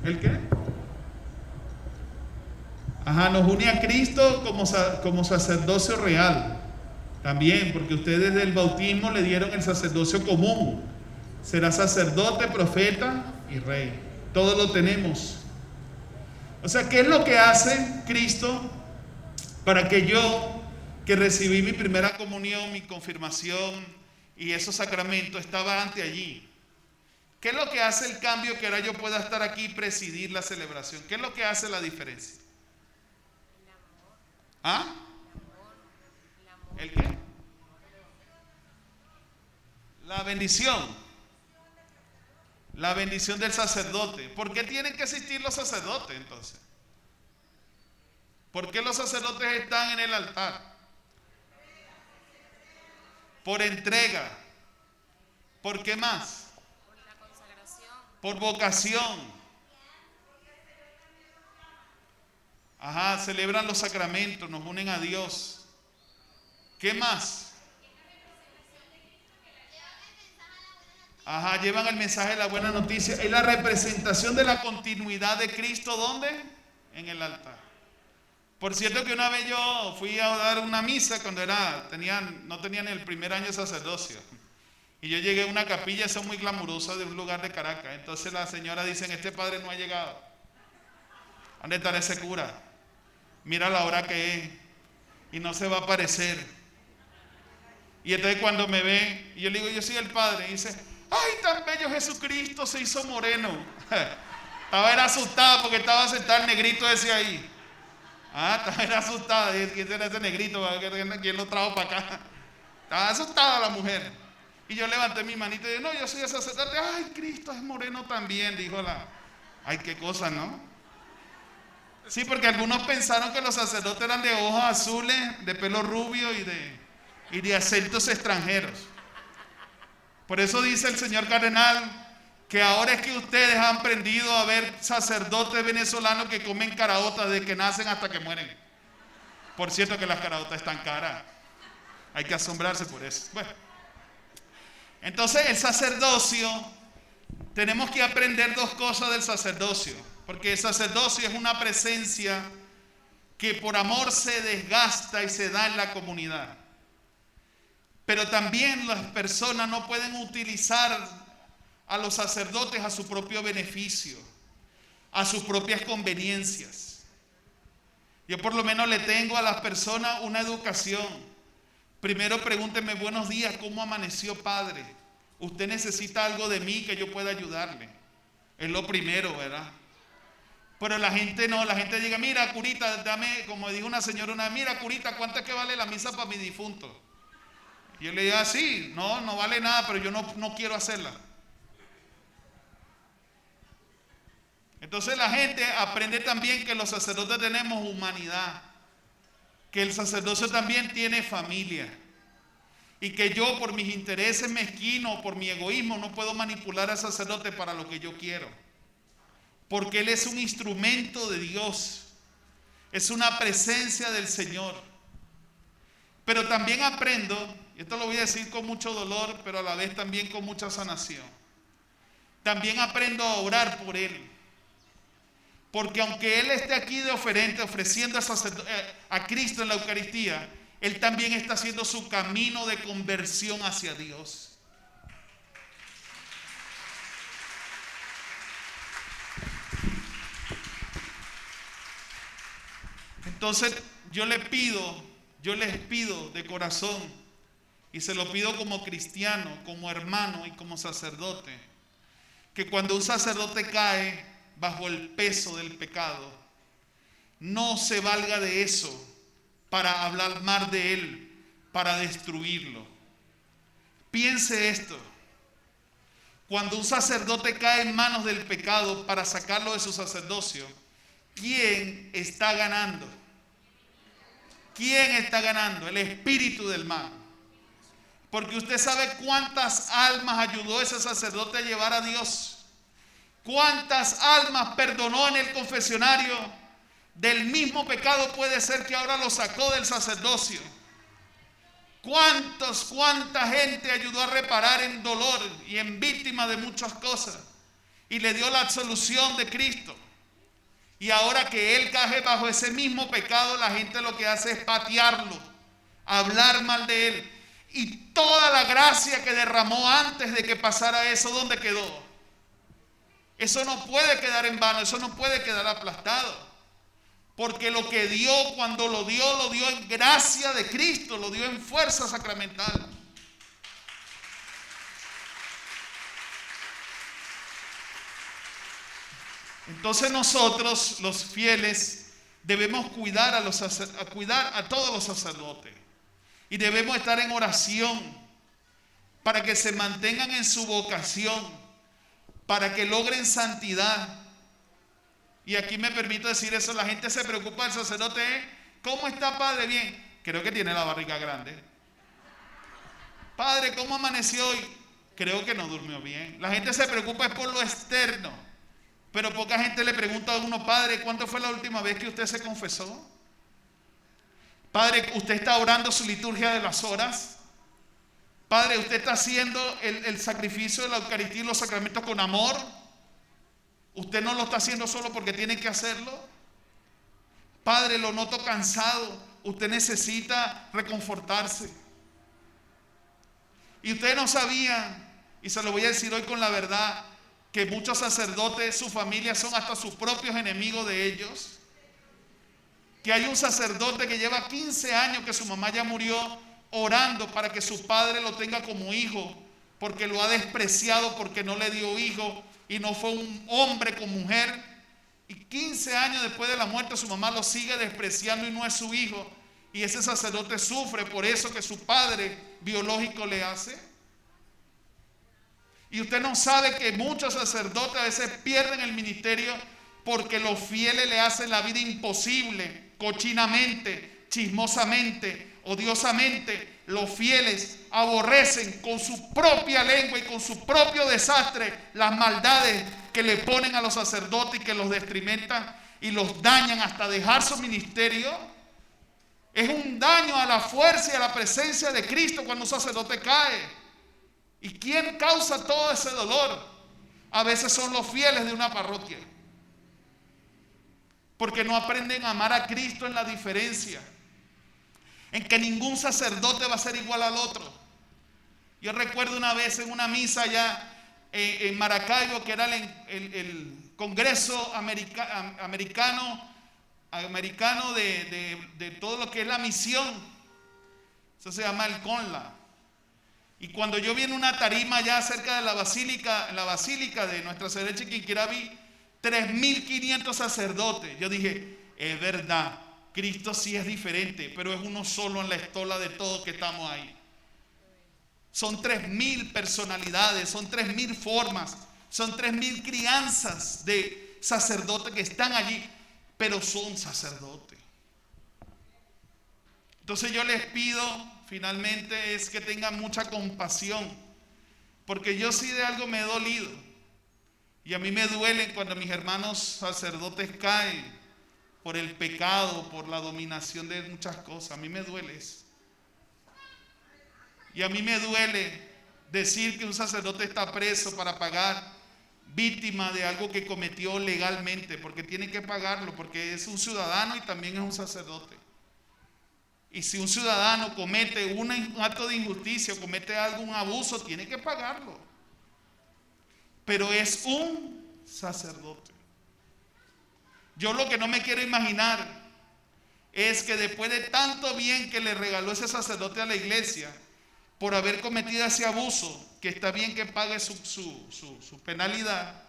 ¿El qué? Nos une a Cristo como sacerdocio real. También, porque ustedes del bautismo le dieron el sacerdocio común. Será sacerdote, profeta y rey. Todo lo tenemos. O sea, ¿qué es lo que hace Cristo para que yo, que recibí mi primera comunión, mi confirmación y esos sacramentos, estaba ante allí? ¿Qué es lo que hace el cambio que ahora yo pueda estar aquí y presidir la celebración? ¿Qué es lo que hace la diferencia? ¿Ah? ¿El qué? La bendición. La bendición del sacerdote. ¿Por qué tienen que existir los sacerdotes entonces? ¿Por qué los sacerdotes están en el altar? Por entrega. ¿Por qué más? Por vocación. Celebran los sacramentos, nos unen a Dios. ¿Qué más? Llevan el mensaje de la buena noticia. Es la representación de la continuidad de Cristo, ¿dónde? En el altar. Por cierto que una vez yo fui a dar una misa cuando no tenía ni el primer año de sacerdocio. Y yo llegué a una capilla, esa muy glamurosa, de un lugar de Caracas. Entonces la señora dice, este padre no ha llegado. ¿Dónde estará ese cura? Mira la hora que es. Y no se va a aparecer. Y entonces cuando me ve, y yo le digo, yo soy el padre. Y dice, ¡ay, tan bello Jesucristo! Se hizo moreno. Era asustada porque estaba sentado el negrito ese ahí. Era asustada. ¿Quién era ese negrito? ¿Quién lo trajo para acá? Estaba asustada la mujer. Y yo levanté mi manito y dije, no, yo soy el sacerdote. ¡Ay, Cristo es moreno también! Dijo ¡ay, qué cosa!, ¿no? Sí, porque algunos pensaron que los sacerdotes eran de ojos azules, de pelo rubio y de acentos extranjeros. Por eso dice el señor cardenal que ahora es que ustedes han aprendido a ver sacerdotes venezolanos que comen caraotas desde que nacen hasta que mueren. Por cierto que las caraotas están caras. Hay que asombrarse por eso. Bueno, entonces el sacerdocio, tenemos que aprender 2 cosas del sacerdocio. Porque el sacerdocio es una presencia que por amor se desgasta y se da en la comunidad. Pero también las personas no pueden utilizar a los sacerdotes a su propio beneficio, a sus propias conveniencias. Yo por lo menos le tengo a las personas una educación. Primero pregúnteme, buenos días, ¿cómo amaneció, padre? Usted necesita algo de mí que yo pueda ayudarle. Es lo primero, ¿verdad? Pero la gente no, la gente diga, mira, curita, dame, como dijo una señora una vez, mira, curita, ¿cuánto es que vale la misa para mi difunto? Y yo le digo, sí, no vale nada, pero yo no quiero hacerla. Entonces la gente aprende también que los sacerdotes tenemos humanidad, que el sacerdocio también tiene familia, y que yo por mis intereses mezquinos, por mi egoísmo, no puedo manipular al sacerdote para lo que yo quiero. Porque Él es un instrumento de Dios, es una presencia del Señor. Pero también aprendo, y esto lo voy a decir con mucho dolor, pero a la vez también con mucha sanación, también aprendo a orar por él. Porque aunque él esté aquí de oferente, ofreciendo a Cristo en la Eucaristía, él también está haciendo su camino de conversión hacia Dios. Entonces yo les pido de corazón, y se lo pido como cristiano, como hermano y como sacerdote, que cuando un sacerdote cae bajo el peso del pecado, no se valga de eso para hablar mal de él, para destruirlo. Piense esto: cuando un sacerdote cae en manos del pecado para sacarlo de su sacerdocio, ¿quién está ganando? ¿Quién está ganando? El espíritu del mal. Porque usted sabe cuántas almas ayudó ese sacerdote a llevar a Dios. ¿Cuántas almas perdonó en el confesionario del mismo pecado? Puede ser que ahora lo sacó del sacerdocio. ¿Cuánta gente ayudó a reparar en dolor y en víctima de muchas cosas? Y le dio la absolución de Cristo. Y ahora que él cae bajo ese mismo pecado, la gente lo que hace es patearlo, hablar mal de él. Y toda la gracia que derramó antes de que pasara eso, ¿dónde quedó? Eso no puede quedar en vano, eso no puede quedar aplastado. Porque lo que dio, cuando lo dio en gracia de Cristo, lo dio en fuerza sacramental. Entonces nosotros, los fieles, debemos cuidar a todos los sacerdotes. Y debemos estar en oración para que se mantengan en su vocación, para que logren santidad. Y aquí me permito decir eso: la gente se preocupa del sacerdote, ¿cómo está, padre? Bien. Creo que tiene la barriga grande. Padre, ¿cómo amaneció hoy? Creo que no durmió bien. La gente se preocupa es por lo externo, pero poca gente le pregunta a uno: padre, ¿cuándo fue la última vez que usted se confesó? Padre, ¿usted está orando su liturgia de las horas? Padre, ¿usted está haciendo el sacrificio de la Eucaristía y los sacramentos con amor? ¿Usted no lo está haciendo solo porque tiene que hacerlo? Padre, lo noto cansado. Usted necesita reconfortarse. Y ustedes no sabían, y se lo voy a decir hoy con la verdad, que muchos sacerdotes, su familia son hasta sus propios enemigos de ellos. Que hay un sacerdote que lleva 15 años que su mamá ya murió, orando para que su padre lo tenga como hijo, porque lo ha despreciado, porque no le dio hijo y no fue un hombre con mujer. Y 15 años después de la muerte su mamá lo sigue despreciando y no es su hijo. Y ese sacerdote sufre por eso que su padre biológico le hace. Y usted no sabe que muchos sacerdotes a veces pierden el ministerio porque los fieles le hacen la vida imposible, cochinamente, chismosamente, odiosamente. Los fieles aborrecen con su propia lengua y con su propio desastre las maldades que le ponen a los sacerdotes y que los detrimentan y los dañan hasta dejar su ministerio. Es un daño a la fuerza y a la presencia de Cristo cuando un sacerdote cae. ¿Y quién causa todo ese dolor? A veces son los fieles de una parroquia, porque no aprenden a amar a Cristo en la diferencia, en que ningún sacerdote va a ser igual al otro. Yo recuerdo una vez en una misa allá en Maracaibo, que era el Congreso americano de todo lo que es la misión. Eso se llama el CONLA. Y cuando yo vi en una tarima allá cerca de la basílica de Nuestra Señora de Chiquinquirá, vi 3.500 sacerdotes. Yo dije, es verdad, Cristo sí es diferente, pero es uno solo en la estola de todos que estamos ahí. Son 3.000 personalidades, son 3.000 formas, son 3.000 crianzas de sacerdotes que están allí, pero son sacerdotes. Entonces yo les pido finalmente es que tengan mucha compasión, porque yo sí de algo me he dolido. Y a mí me duele cuando mis hermanos sacerdotes caen por el pecado, por la dominación de muchas cosas. A mí me duele eso. Y a mí me duele decir que un sacerdote está preso para pagar víctima de algo que cometió legalmente, porque tiene que pagarlo, porque es un ciudadano y también es un sacerdote. Y si un ciudadano comete un acto de injusticia, comete algún abuso, tiene que pagarlo. Pero es un sacerdote. Yo lo que no me quiero imaginar es que después de tanto bien que le regaló ese sacerdote a la iglesia, por haber cometido ese abuso, que está bien que pague su penalidad,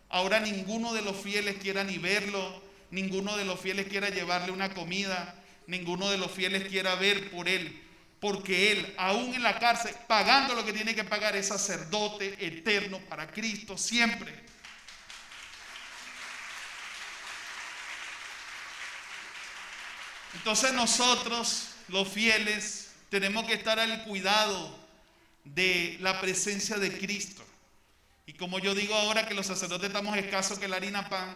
ahora ninguno de los fieles quiera ni verlo, ninguno de los fieles quiera llevarle una comida, ninguno de los fieles quiera ver por él, porque él, aún en la cárcel, pagando lo que tiene que pagar, es sacerdote eterno para Cristo siempre. Entonces nosotros, los fieles, tenemos que estar al cuidado de la presencia de Cristo. Y como yo digo ahora que los sacerdotes estamos escasos que la harina pan,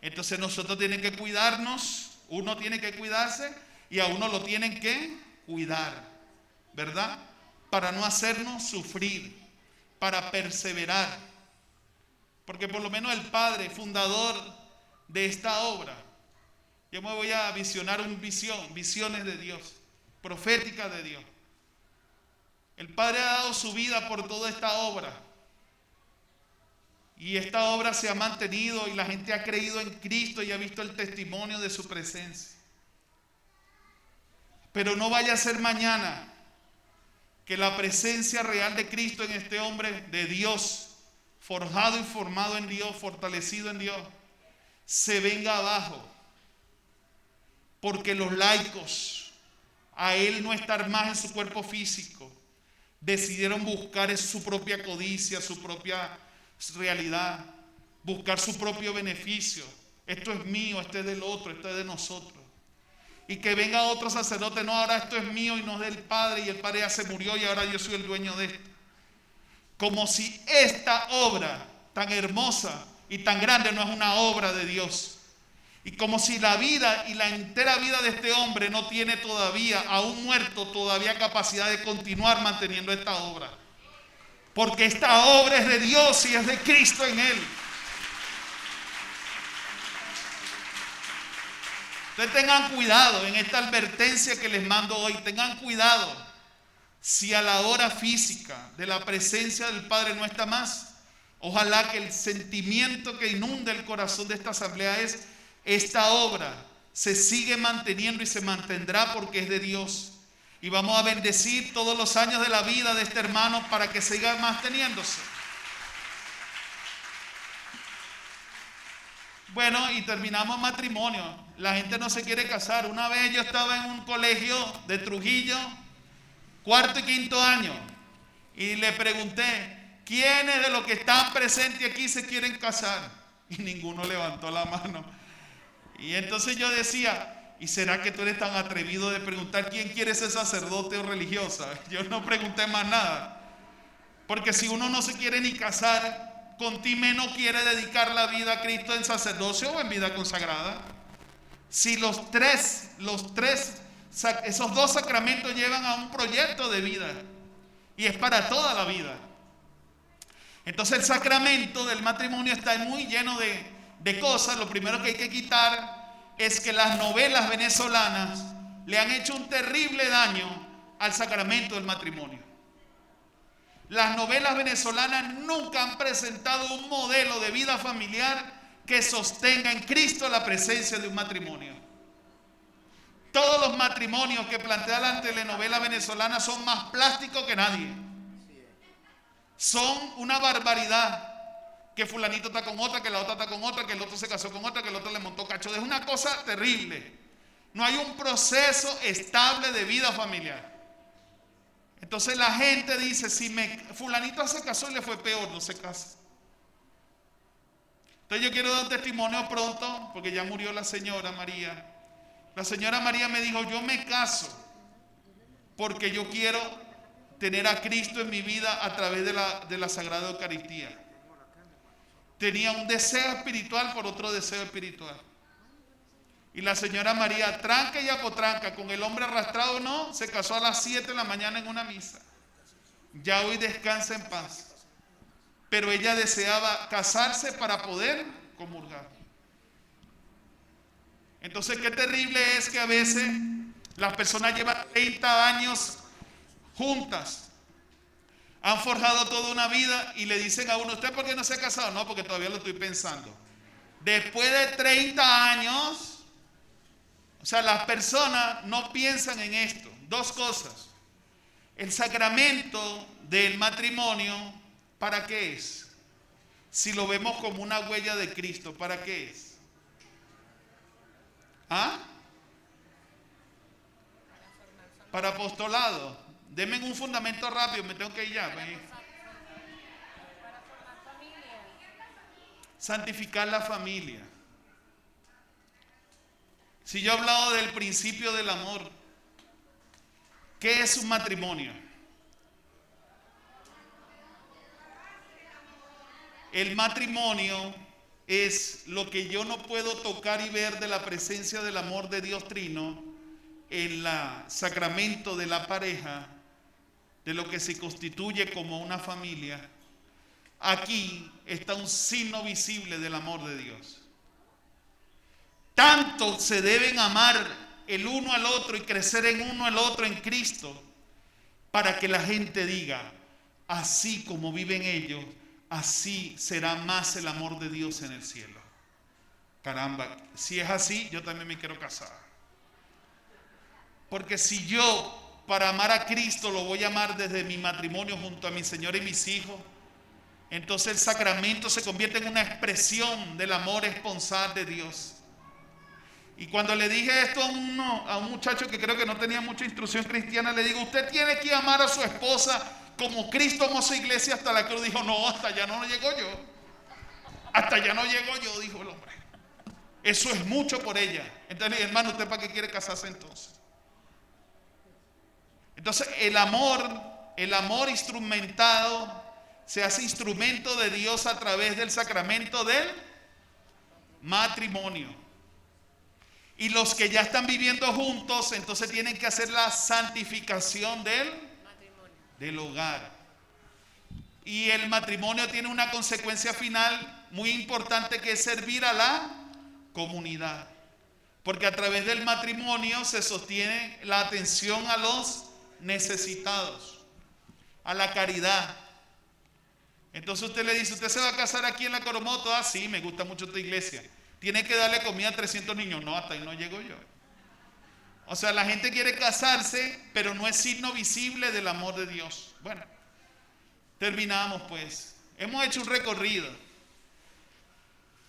entonces nosotros tenemos que cuidarnos, uno tiene que cuidarse y a uno lo tienen que cuidar, ¿verdad? Para no hacernos sufrir, para perseverar. Porque por lo menos el Padre, fundador de esta obra, yo me voy a visionar visiones de Dios, proféticas de Dios. El Padre ha dado su vida por toda esta obra. Y esta obra se ha mantenido y la gente ha creído en Cristo y ha visto el testimonio de su presencia. Pero no vaya a ser mañana que la presencia real de Cristo en este hombre de Dios, forjado y formado en Dios, fortalecido en Dios, se venga abajo. Porque los laicos, a él no estar más en su cuerpo físico, decidieron buscar su propia codicia, su propia realidad, buscar su propio beneficio. Esto es mío, este es del otro, esto es de nosotros. Y que venga otro sacerdote, no, ahora esto es mío y no es del Padre, y el Padre ya se murió y ahora yo soy el dueño de esto. Como si esta obra tan hermosa y tan grande no es una obra de Dios. Y como si la vida y la entera vida de este hombre no tiene todavía, aún muerto, todavía capacidad de continuar manteniendo esta obra. Porque esta obra es de Dios y es de Cristo en él. Entonces tengan cuidado en esta advertencia que les mando hoy. Tengan cuidado si a la hora física de la presencia del Padre no está más. Ojalá que el sentimiento que inunde el corazón de esta asamblea es: esta obra se sigue manteniendo y se mantendrá porque es de Dios. Y vamos a bendecir todos los años de la vida de este hermano para que siga manteniéndose. Bueno, y terminamos matrimonio. La gente no se quiere casar. Una vez yo estaba en un colegio de Trujillo, 4º y 5º año, y le pregunté: ¿quiénes de los que están presentes aquí se quieren casar? Y ninguno levantó la mano. Y entonces yo decía: ¿y será que tú eres tan atrevido de preguntar quién quiere ser sacerdote o religiosa? Yo no pregunté más nada. Porque si uno no se quiere ni casar, con ti menos quiere dedicar la vida a Cristo en sacerdocio o en vida consagrada. Si esos dos sacramentos llevan a un proyecto de vida y es para toda la vida. Entonces el sacramento del matrimonio está muy lleno de cosas. Lo primero que hay que quitar es que las novelas venezolanas le han hecho un terrible daño al sacramento del matrimonio. Las novelas venezolanas nunca han presentado un modelo de vida familiar que sostenga en Cristo la presencia de un matrimonio. Todos los matrimonios que plantea la telenovela venezolana son más plásticos que nadie. Son una barbaridad. Que fulanito está con otra, que la otra está con otra, que el otro se casó con otra, que el otro le montó cacho. Es una cosa terrible. No hay un proceso estable de vida familiar. Entonces la gente dice: si fulanito se casó y le fue peor, no se casa. Entonces yo quiero dar un testimonio pronto, porque ya murió la señora María. La señora María me dijo: yo me caso porque yo quiero tener a Cristo en mi vida a través de la Sagrada Eucaristía. Tenía un deseo espiritual por otro deseo espiritual. Y la señora María, tranca y apotranca, con el hombre arrastrado, no, se casó a las 7 de la mañana en una misa. Ya hoy descansa en paz. pero ella deseaba casarse para poder comulgar. Entonces, qué terrible es que a veces las personas llevan 30 años juntas, han forjado toda una vida y le dicen a uno, ¿usted por qué no se ha casado? No, porque todavía lo estoy pensando. Después de 30 años, o sea, las personas no piensan en esto. Dos cosas. El sacramento del matrimonio, ¿para qué es? Si lo vemos como una huella de Cristo, ¿para qué es? ¿Ah? Para apostolado. Denme un fundamento rápido, me tengo que ir ya. Para formar familia. Santificar la familia. Si yo he hablado del principio del amor, ¿qué es un matrimonio? El matrimonio es lo que yo no puedo tocar y ver de la presencia del amor de Dios Trino en el sacramento de la pareja, de lo que se constituye como una familia. Aquí está un signo visible del amor de Dios. Tanto se deben amar el uno al otro y crecer en uno al otro en Cristo, para que la gente diga, así como viven ellos, así será más el amor de Dios en el cielo. Caramba, si es así, yo también me quiero casar. Porque si yo, para amar a Cristo, lo voy a amar desde mi matrimonio junto a mi Señor y mis hijos, entonces el sacramento se convierte en una expresión del amor esponsal de Dios. Y cuando le dije esto a un muchacho que creo que no tenía mucha instrucción cristiana, le digo, usted tiene que amar a su esposa como Cristo amó a su iglesia hasta la cruz. Dijo, no, hasta allá no llego yo. Hasta allá no llego yo, dijo el hombre. Eso es mucho por ella. Entonces le dije, hermano, ¿usted para qué quiere casarse entonces? Entonces el amor instrumentado se hace instrumento de Dios a través del sacramento del matrimonio. Y los que ya están viviendo juntos, entonces tienen que hacer la santificación del hogar. Y el matrimonio tiene una consecuencia final muy importante, que es servir a la comunidad. Porque a través del matrimonio se sostiene la atención a los necesitados, a la caridad. Entonces usted le dice, ¿usted se va a casar aquí en la Coromoto? Ah, sí, me gusta mucho tu iglesia. Tiene que darle comida a 300 niños. No, hasta ahí no llego yo. O sea, la gente quiere casarse, pero no es signo visible del amor de Dios. Bueno, terminamos pues. Hemos hecho un recorrido.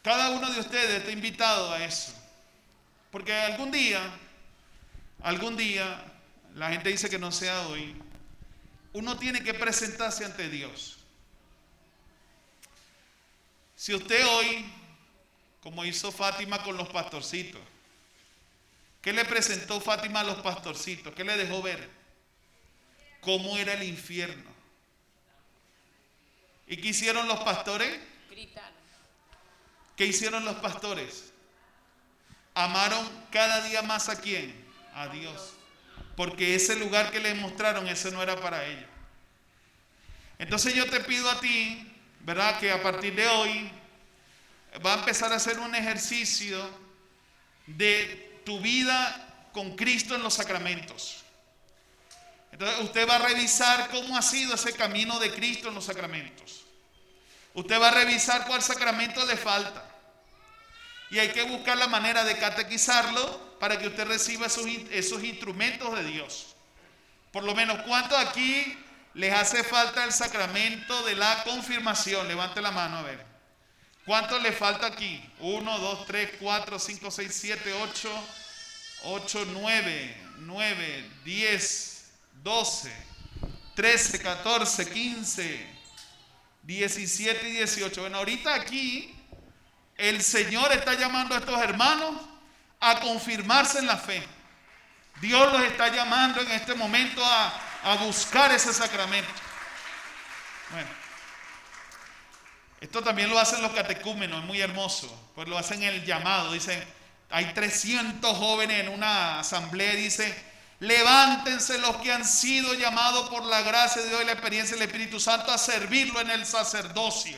Cada uno de ustedes está invitado a eso. Porque algún día, la gente dice que no sea hoy, uno tiene que presentarse ante Dios. Si usted hoy, como hizo Fátima con los pastorcitos, ¿qué le presentó Fátima a los pastorcitos? ¿Qué le dejó ver? ¿Cómo era el infierno? ¿Y qué hicieron los pastores? Gritaron. ¿Qué hicieron los pastores? Amaron cada día más ¿a quién? A Dios. Porque ese lugar que les mostraron, ese no era para ellos. Entonces yo te pido a ti, ¿verdad?, que a partir de hoy va a empezar a hacer un ejercicio de tu vida con Cristo en los sacramentos. Entonces usted va a revisar cómo ha sido ese camino de Cristo en los sacramentos. Usted va a revisar cuál sacramento le falta. Y hay que buscar la manera de catequizarlo para que usted reciba esos instrumentos de Dios. Por lo menos, ¿cuántos aquí les hace falta el sacramento de la confirmación? Levante la mano a ver. ¿Cuántos le falta aquí? 1, 2, 3, 4, 5, 6, 7, 8, 9, 10, 12, 13, 14, 15, 17 y 18. Bueno, ahorita aquí el Señor está llamando a estos hermanos a confirmarse en la fe. Dios los está llamando en este momento a buscar ese sacramento. Bueno, esto también lo hacen los catecúmenos, es muy hermoso. Pues lo hacen en el llamado. Dicen, hay 300 jóvenes en una asamblea y dicen, Levántense los que han sido llamados por la gracia de Dios y la experiencia del Espíritu Santo a servirlo en el sacerdocio.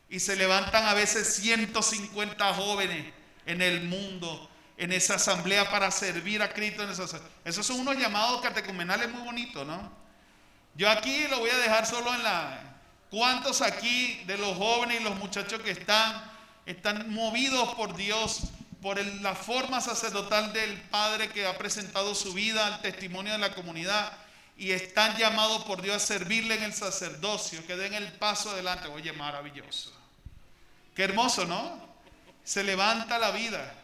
Y se levantan a veces 150 jóvenes en el mundo, en esa asamblea, para servir a Cristo en el sacerdocio. Esos son unos llamados catecumenales muy bonitos, ¿no? Yo aquí lo voy a dejar solo en ¿cuántos aquí de los jóvenes y los muchachos que están movidos por Dios, por la forma sacerdotal del Padre que ha presentado su vida al testimonio de la comunidad y están llamados por Dios a servirle en el sacerdocio, que den el paso adelante? Oye, maravilloso. Qué hermoso, ¿no? Se levanta la vida.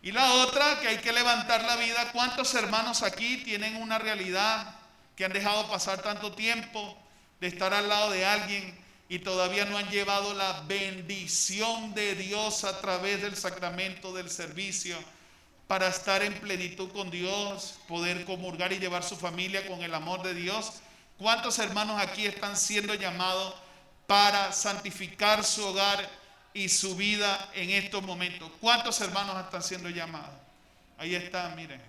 Y la otra, que hay que levantar la vida. ¿Cuántos hermanos aquí tienen una realidad que han dejado pasar tanto tiempo de estar al lado de alguien y todavía no han llevado la bendición de Dios a través del sacramento del servicio para estar en plenitud con Dios, poder comulgar y llevar su familia con el amor de Dios? ¿Cuántos hermanos aquí están siendo llamados para santificar su hogar y su vida en estos momentos? ¿Cuántos hermanos están siendo llamados? Ahí está, miren.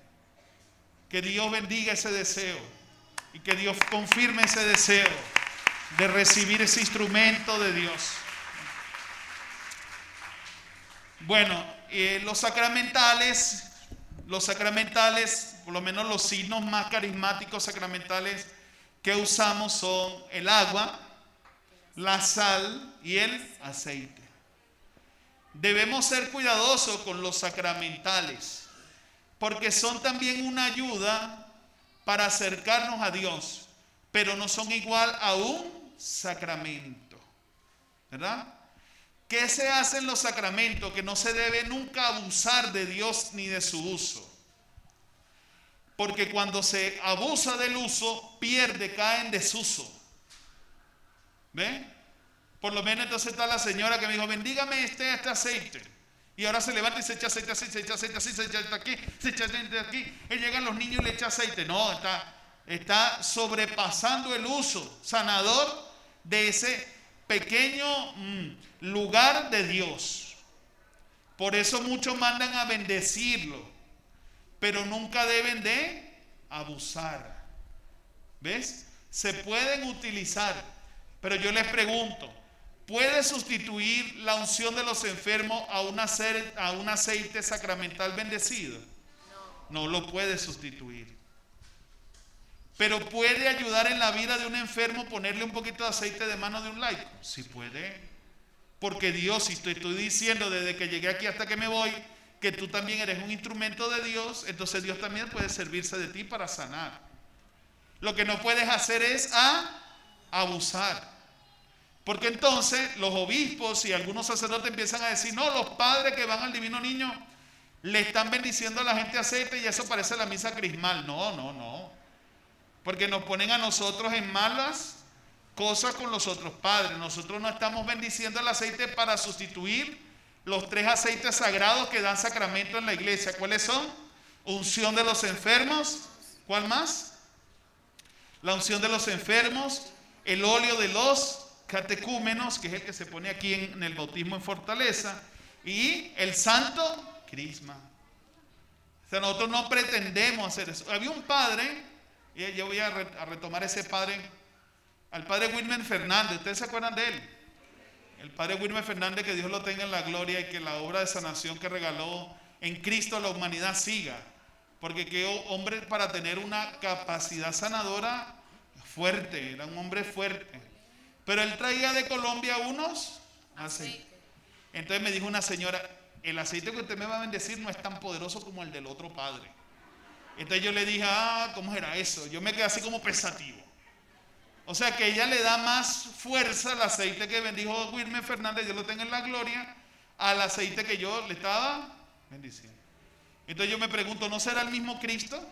Que Dios bendiga ese deseo y que Dios confirme ese deseo de recibir ese instrumento de Dios. Bueno, los sacramentales, por lo menos los signos más carismáticos sacramentales que usamos son el agua, la sal y el aceite. Debemos ser cuidadosos con los sacramentales, porque son también una ayuda para acercarnos a Dios, pero no son igual a un sacramento, ¿verdad? ¿Qué se hace en los sacramentos? Que no se debe nunca abusar de Dios ni de su uso, porque cuando se abusa del uso, cae en desuso. ¿Ven? Por lo menos entonces está la señora que me dijo, bendígame este aceite. Y ahora se levanta y se echa aceite así, se echa aceite así, se echa aceite aquí, se echa aceite aquí. Y llegan los niños y le echa aceite. No, está sobrepasando el uso sanador de ese pequeño lugar de Dios. Por eso muchos mandan a bendecirlo, pero nunca deben de abusar. ¿Ves? Se pueden utilizar, pero yo les pregunto, ¿puede sustituir la unción de los enfermos a un aceite sacramental bendecido? No lo puede sustituir. Pero ¿puede ayudar en la vida de un enfermo ponerle un poquito de aceite de mano de un laico? Sí puede. Porque Dios, si te estoy diciendo desde que llegué aquí hasta que me voy, que tú también eres un instrumento de Dios, entonces Dios también puede servirse de ti para sanar. Lo que no puedes hacer es abusar. Porque entonces los obispos y algunos sacerdotes empiezan a decir, no, los padres que van al Divino Niño le están bendiciendo a la gente aceite y eso parece la misa crismal. No. Porque nos ponen a nosotros en malas cosas con los otros padres. Nosotros no estamos bendiciendo el aceite para sustituir los 3 aceites sagrados que dan sacramento en la iglesia. ¿Cuáles son? Unción de los enfermos. ¿Cuál más? La unción de los enfermos, el óleo de los catecúmenos, que es el que se pone aquí en el bautismo en Fortaleza, y el santo crisma. O sea, nosotros no pretendemos hacer eso. Había un padre, y yo voy a retomar ese padre, al padre Wilmer Fernández. ¿Ustedes se acuerdan de él? El padre Wilmer Fernández, que Dios lo tenga en la gloria y que la obra de sanación que regaló en Cristo a la humanidad siga. Porque qué hombre para tener una capacidad sanadora fuerte, era un hombre fuerte. Pero él traía de Colombia unos aceites. Entonces me dijo una señora, el aceite que usted me va a bendecir no es tan poderoso como el del otro padre. Entonces yo le dije, ¿cómo era eso? Yo me quedé así como pensativo. O sea que ella le da más fuerza al aceite que bendijo Wilmer Fernández, Dios lo tenga en la gloria, al aceite que yo le estaba bendiciendo. Entonces yo me pregunto, ¿no será el mismo Cristo?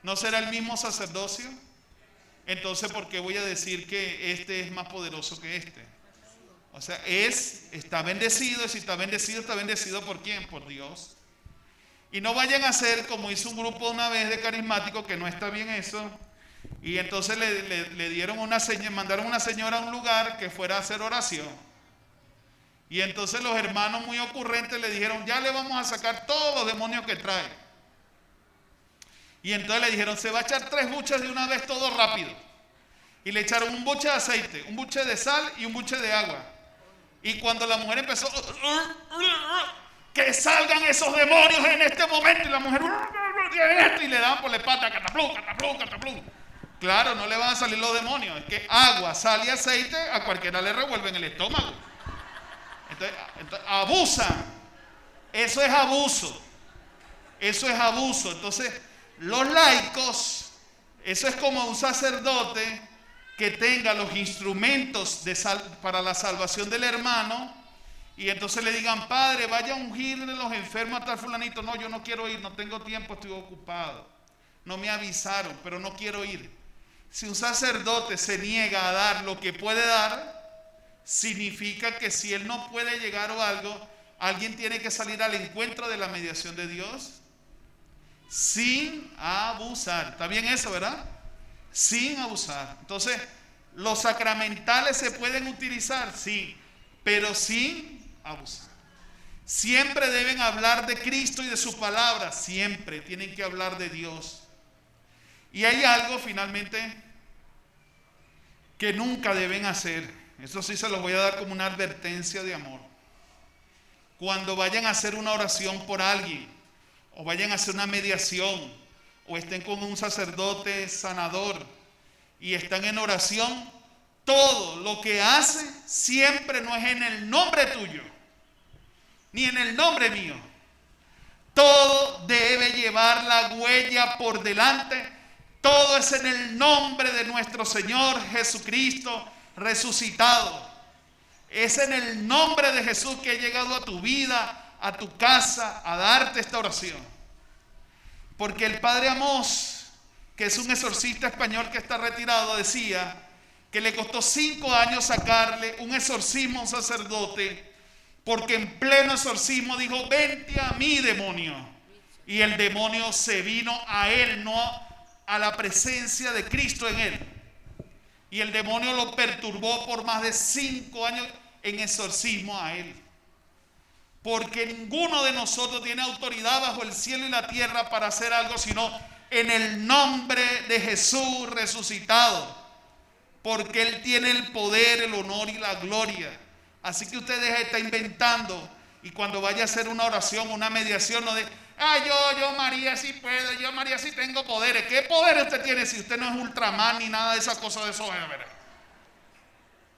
¿No será el mismo sacerdocio? Entonces, ¿por qué voy a decir que este es más poderoso que este? O sea, está bendecido, y si está bendecido ¿por quién? Por Dios. Y no vayan a hacer como hizo un grupo una vez de carismáticos, que no está bien eso, y entonces le dieron mandaron una señora a un lugar que fuera a hacer oración. Y entonces los hermanos muy ocurrentes le dijeron, ya le vamos a sacar todos los demonios que trae. Y entonces le dijeron, se va a echar 3 buches de una vez, todo rápido. Y le echaron un buche de aceite, un buche de sal y un buche de agua. Y cuando la mujer empezó, que salgan esos demonios en este momento, y la mujer, y le daban por la espalda, cataplum, cataplum, cataplum. Claro, no le van a salir los demonios, es que agua, sal y aceite a cualquiera le revuelven el estómago. Entonces abusan. Eso es abuso. Eso es abuso. Entonces, los laicos, eso es como un sacerdote que tenga los instrumentos para la salvación del hermano, y entonces le digan, padre, vaya a ungirle los enfermos a tal fulanito. No, yo no quiero ir, no tengo tiempo, estoy ocupado. No me avisaron, pero no quiero ir. Si un sacerdote se niega a dar lo que puede dar, significa que si él no puede llegar o algo, alguien tiene que salir al encuentro de la mediación de Dios sin abusar. ¿Está bien eso, verdad? Sin abusar. Entonces, los sacramentales se pueden utilizar, sí, pero sin abusar. Siempre deben hablar de Cristo y de su palabra. Siempre tienen que hablar de Dios. Y hay algo finalmente que nunca deben hacer. Eso sí se los voy a dar como una advertencia de amor. Cuando vayan a hacer una oración por alguien, o vayan a hacer una mediación, o estén con un sacerdote sanador y están en oración, todo lo que hace siempre no es en el nombre tuyo, ni en el nombre mío. Todo debe llevar la huella por delante. Todo es en el nombre de nuestro Señor Jesucristo resucitado. Es en el nombre de Jesús que he llegado a tu vida, a tu casa, a darte esta oración. Porque el padre Amós, que es un exorcista español que está retirado, decía que le costó 5 años sacarle un exorcismo a un sacerdote, porque en pleno exorcismo dijo, vente a mí, demonio. Y el demonio se vino a él, no a la presencia de Cristo en él. Y el demonio lo perturbó por más de 5 años en exorcismo a él. Porque ninguno de nosotros tiene autoridad bajo el cielo y la tierra para hacer algo, sino en el nombre de Jesús resucitado. Porque Él tiene el poder, el honor y la gloria. Así que usted deje de estar inventando. Y cuando vaya a hacer una oración, una mediación, no de, yo María sí puedo, yo María sí tengo poderes. ¿Qué poder usted tiene si usted no es Ultraman ni nada de esas cosas de eso?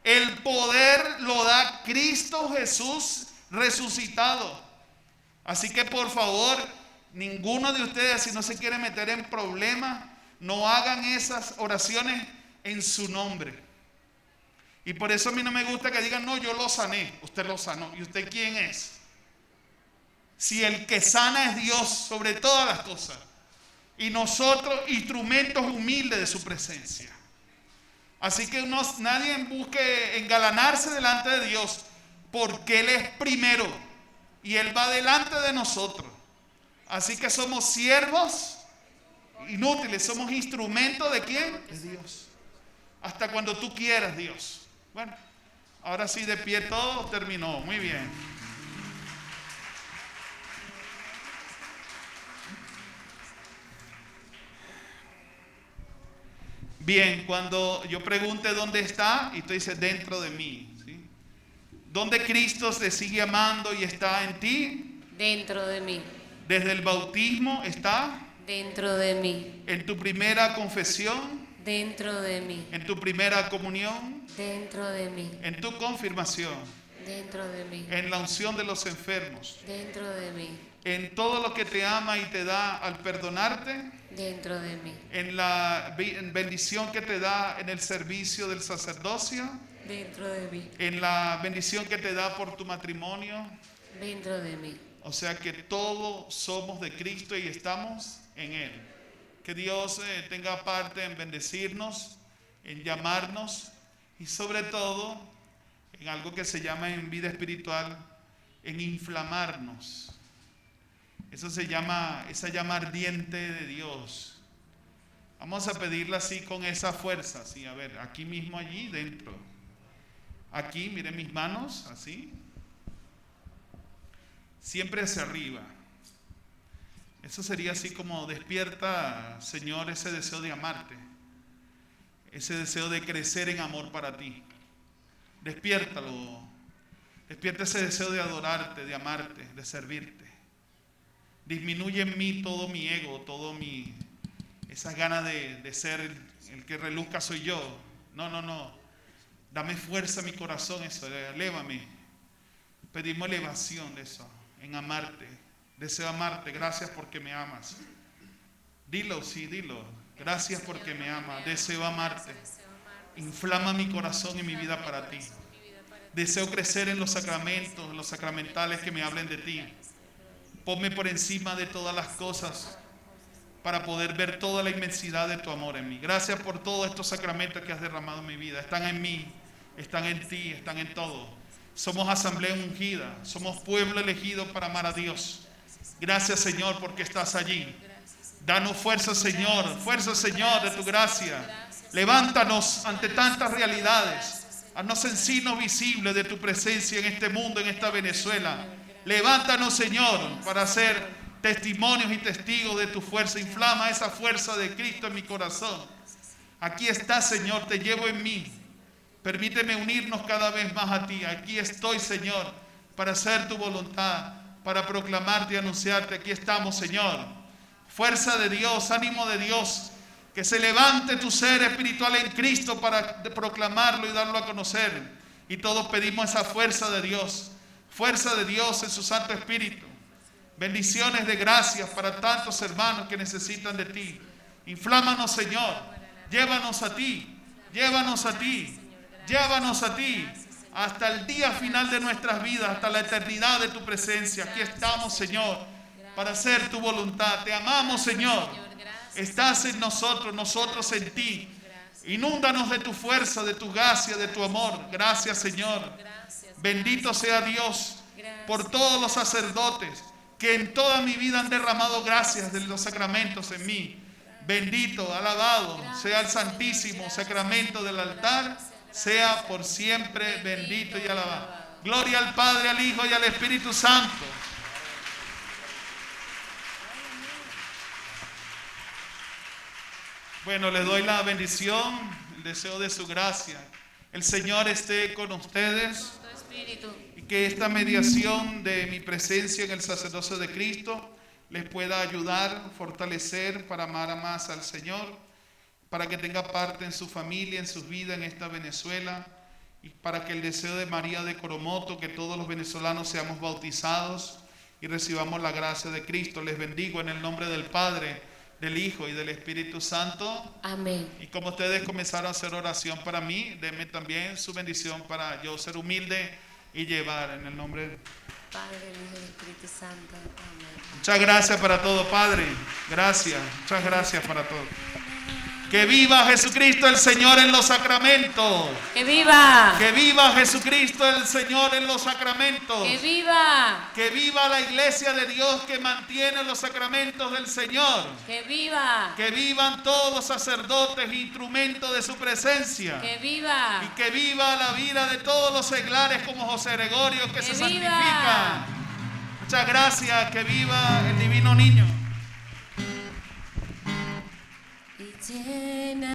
El poder lo da Cristo Jesús resucitado. Así que por favor, ninguno de ustedes, si no se quiere meter en problemas, no hagan esas oraciones en su nombre. Y por eso a mí no me gusta que digan, no, yo lo sané. Usted lo sanó. ¿Y usted quién es? Si el que sana es Dios sobre todas las cosas, y nosotros instrumentos humildes de su presencia. Así que nadie busque engalanarse delante de Dios, porque Él es primero y Él va delante de nosotros. Así que somos siervos inútiles, somos instrumentos ¿de quién? De Dios. Hasta cuando tú quieras, Dios. Bueno, ahora sí, de pie todo terminó. Muy bien. Bien, cuando yo pregunte dónde está, y tú dices dentro de mí, ¿sí? ¿Dónde Cristo te sigue amando y está en ti? Dentro de mí. Desde el bautismo está. Dentro de mí. En tu primera confesión. Dentro de mí. En tu primera comunión. Dentro de mí. En tu confirmación. Dentro de mí. En la unción de los enfermos. Dentro de mí. En todo lo que te ama y te da al perdonarte. Dentro de mí. En la bendición que te da en el servicio del sacerdocio. Dentro de mí. En la bendición que te da por tu matrimonio. Dentro de mí. O sea que todos somos de Cristo y estamos en Él. Que Dios tenga parte en bendecirnos, en llamarnos y sobre todo en algo que se llama en vida espiritual, en inflamarnos. Eso se llama, esa llama ardiente de Dios. Vamos a pedirla así con esa fuerza, así, a ver, aquí mismo, allí dentro. Aquí, miren mis manos, así. Siempre hacia arriba. Eso sería así como: despierta, Señor, ese deseo de amarte, ese deseo de crecer en amor para ti. Despiértalo. Despierta ese deseo de adorarte, de amarte, de servirte. Disminuye en mí todo mi ego, esas ganas de ser el que reluzca soy yo. No. Dame fuerza a mi corazón, eso, elévame. Pedimos elevación de eso, en amarte. Deseo amarte, gracias porque me amas. Dilo, sí, dilo. Gracias porque me amas, deseo amarte. Inflama mi corazón y mi vida para ti. Deseo crecer en los sacramentos, en los sacramentales que me hablen de ti. Ponme por encima de todas las cosas para poder ver toda la inmensidad de tu amor en mí. Gracias por todos estos sacramentos que has derramado en mi vida. Están en mí, están en ti, están en todo. Somos asamblea ungida, somos pueblo elegido para amar a Dios. Gracias, Señor, porque estás allí. Danos fuerza, Señor, de tu gracia. Levántanos ante tantas realidades. Haznos en signo visible de tu presencia en este mundo, en esta Venezuela. Levántanos, Señor, para ser testimonios y testigos de tu fuerza. Inflama esa fuerza de Cristo en mi corazón. Aquí está, Señor, te llevo en mí. Permíteme unirnos cada vez más a ti. Aquí estoy, Señor, para hacer tu voluntad, para proclamarte y anunciarte. Aquí estamos, Señor. Fuerza de Dios, ánimo de Dios. Que se levante tu ser espiritual en Cristo para proclamarlo y darlo a conocer. Y todos pedimos esa fuerza de Dios en su Santo Espíritu. Bendiciones de gracias para tantos hermanos que necesitan de ti. Inflámanos, Señor. Llévanos a ti. Hasta el día final de nuestras vidas, hasta la eternidad de tu presencia. Aquí estamos, Señor, para hacer tu voluntad. Te amamos, Señor. Estás en nosotros, nosotros en ti. Inúndanos de tu fuerza, de tu gracia, de tu amor. Gracias, Señor. Bendito sea Dios por todos los sacerdotes que en toda mi vida han derramado gracias de los sacramentos en mí. Bendito, alabado sea el santísimo sacramento del altar, sea por siempre bendito y alabado. Gloria al Padre, al Hijo y al Espíritu Santo. Bueno, les doy la bendición, el deseo de su gracia. El Señor esté con ustedes y que esta mediación de mi presencia en el sacerdocio de Cristo les pueda ayudar, fortalecer para amar más al Señor, para que tenga parte en su familia, en su vida en esta Venezuela, y para que el deseo de María de Coromoto, que todos los venezolanos seamos bautizados y recibamos la gracia de Cristo. Les bendigo en el nombre del Padre, del Hijo y del Espíritu Santo. Amén. Y como ustedes comenzaron a hacer oración para mí, denme también su bendición para yo ser humilde y llevar en el nombre del Padre, del Hijo y del Espíritu Santo. Amén. Muchas gracias para todo, Padre. Gracias, muchas gracias para todo. Que viva Jesucristo el Señor en los sacramentos. ¡Que viva! Que viva Jesucristo el Señor en los sacramentos. ¡Que viva! Que viva la iglesia de Dios que mantiene los sacramentos del Señor. ¡Que viva! Que vivan todos los sacerdotes, instrumentos de su presencia. ¡Que viva! Y que viva la vida de todos los seglares como José Gregorio que se santifican. Muchas gracias. Que viva el divino niño.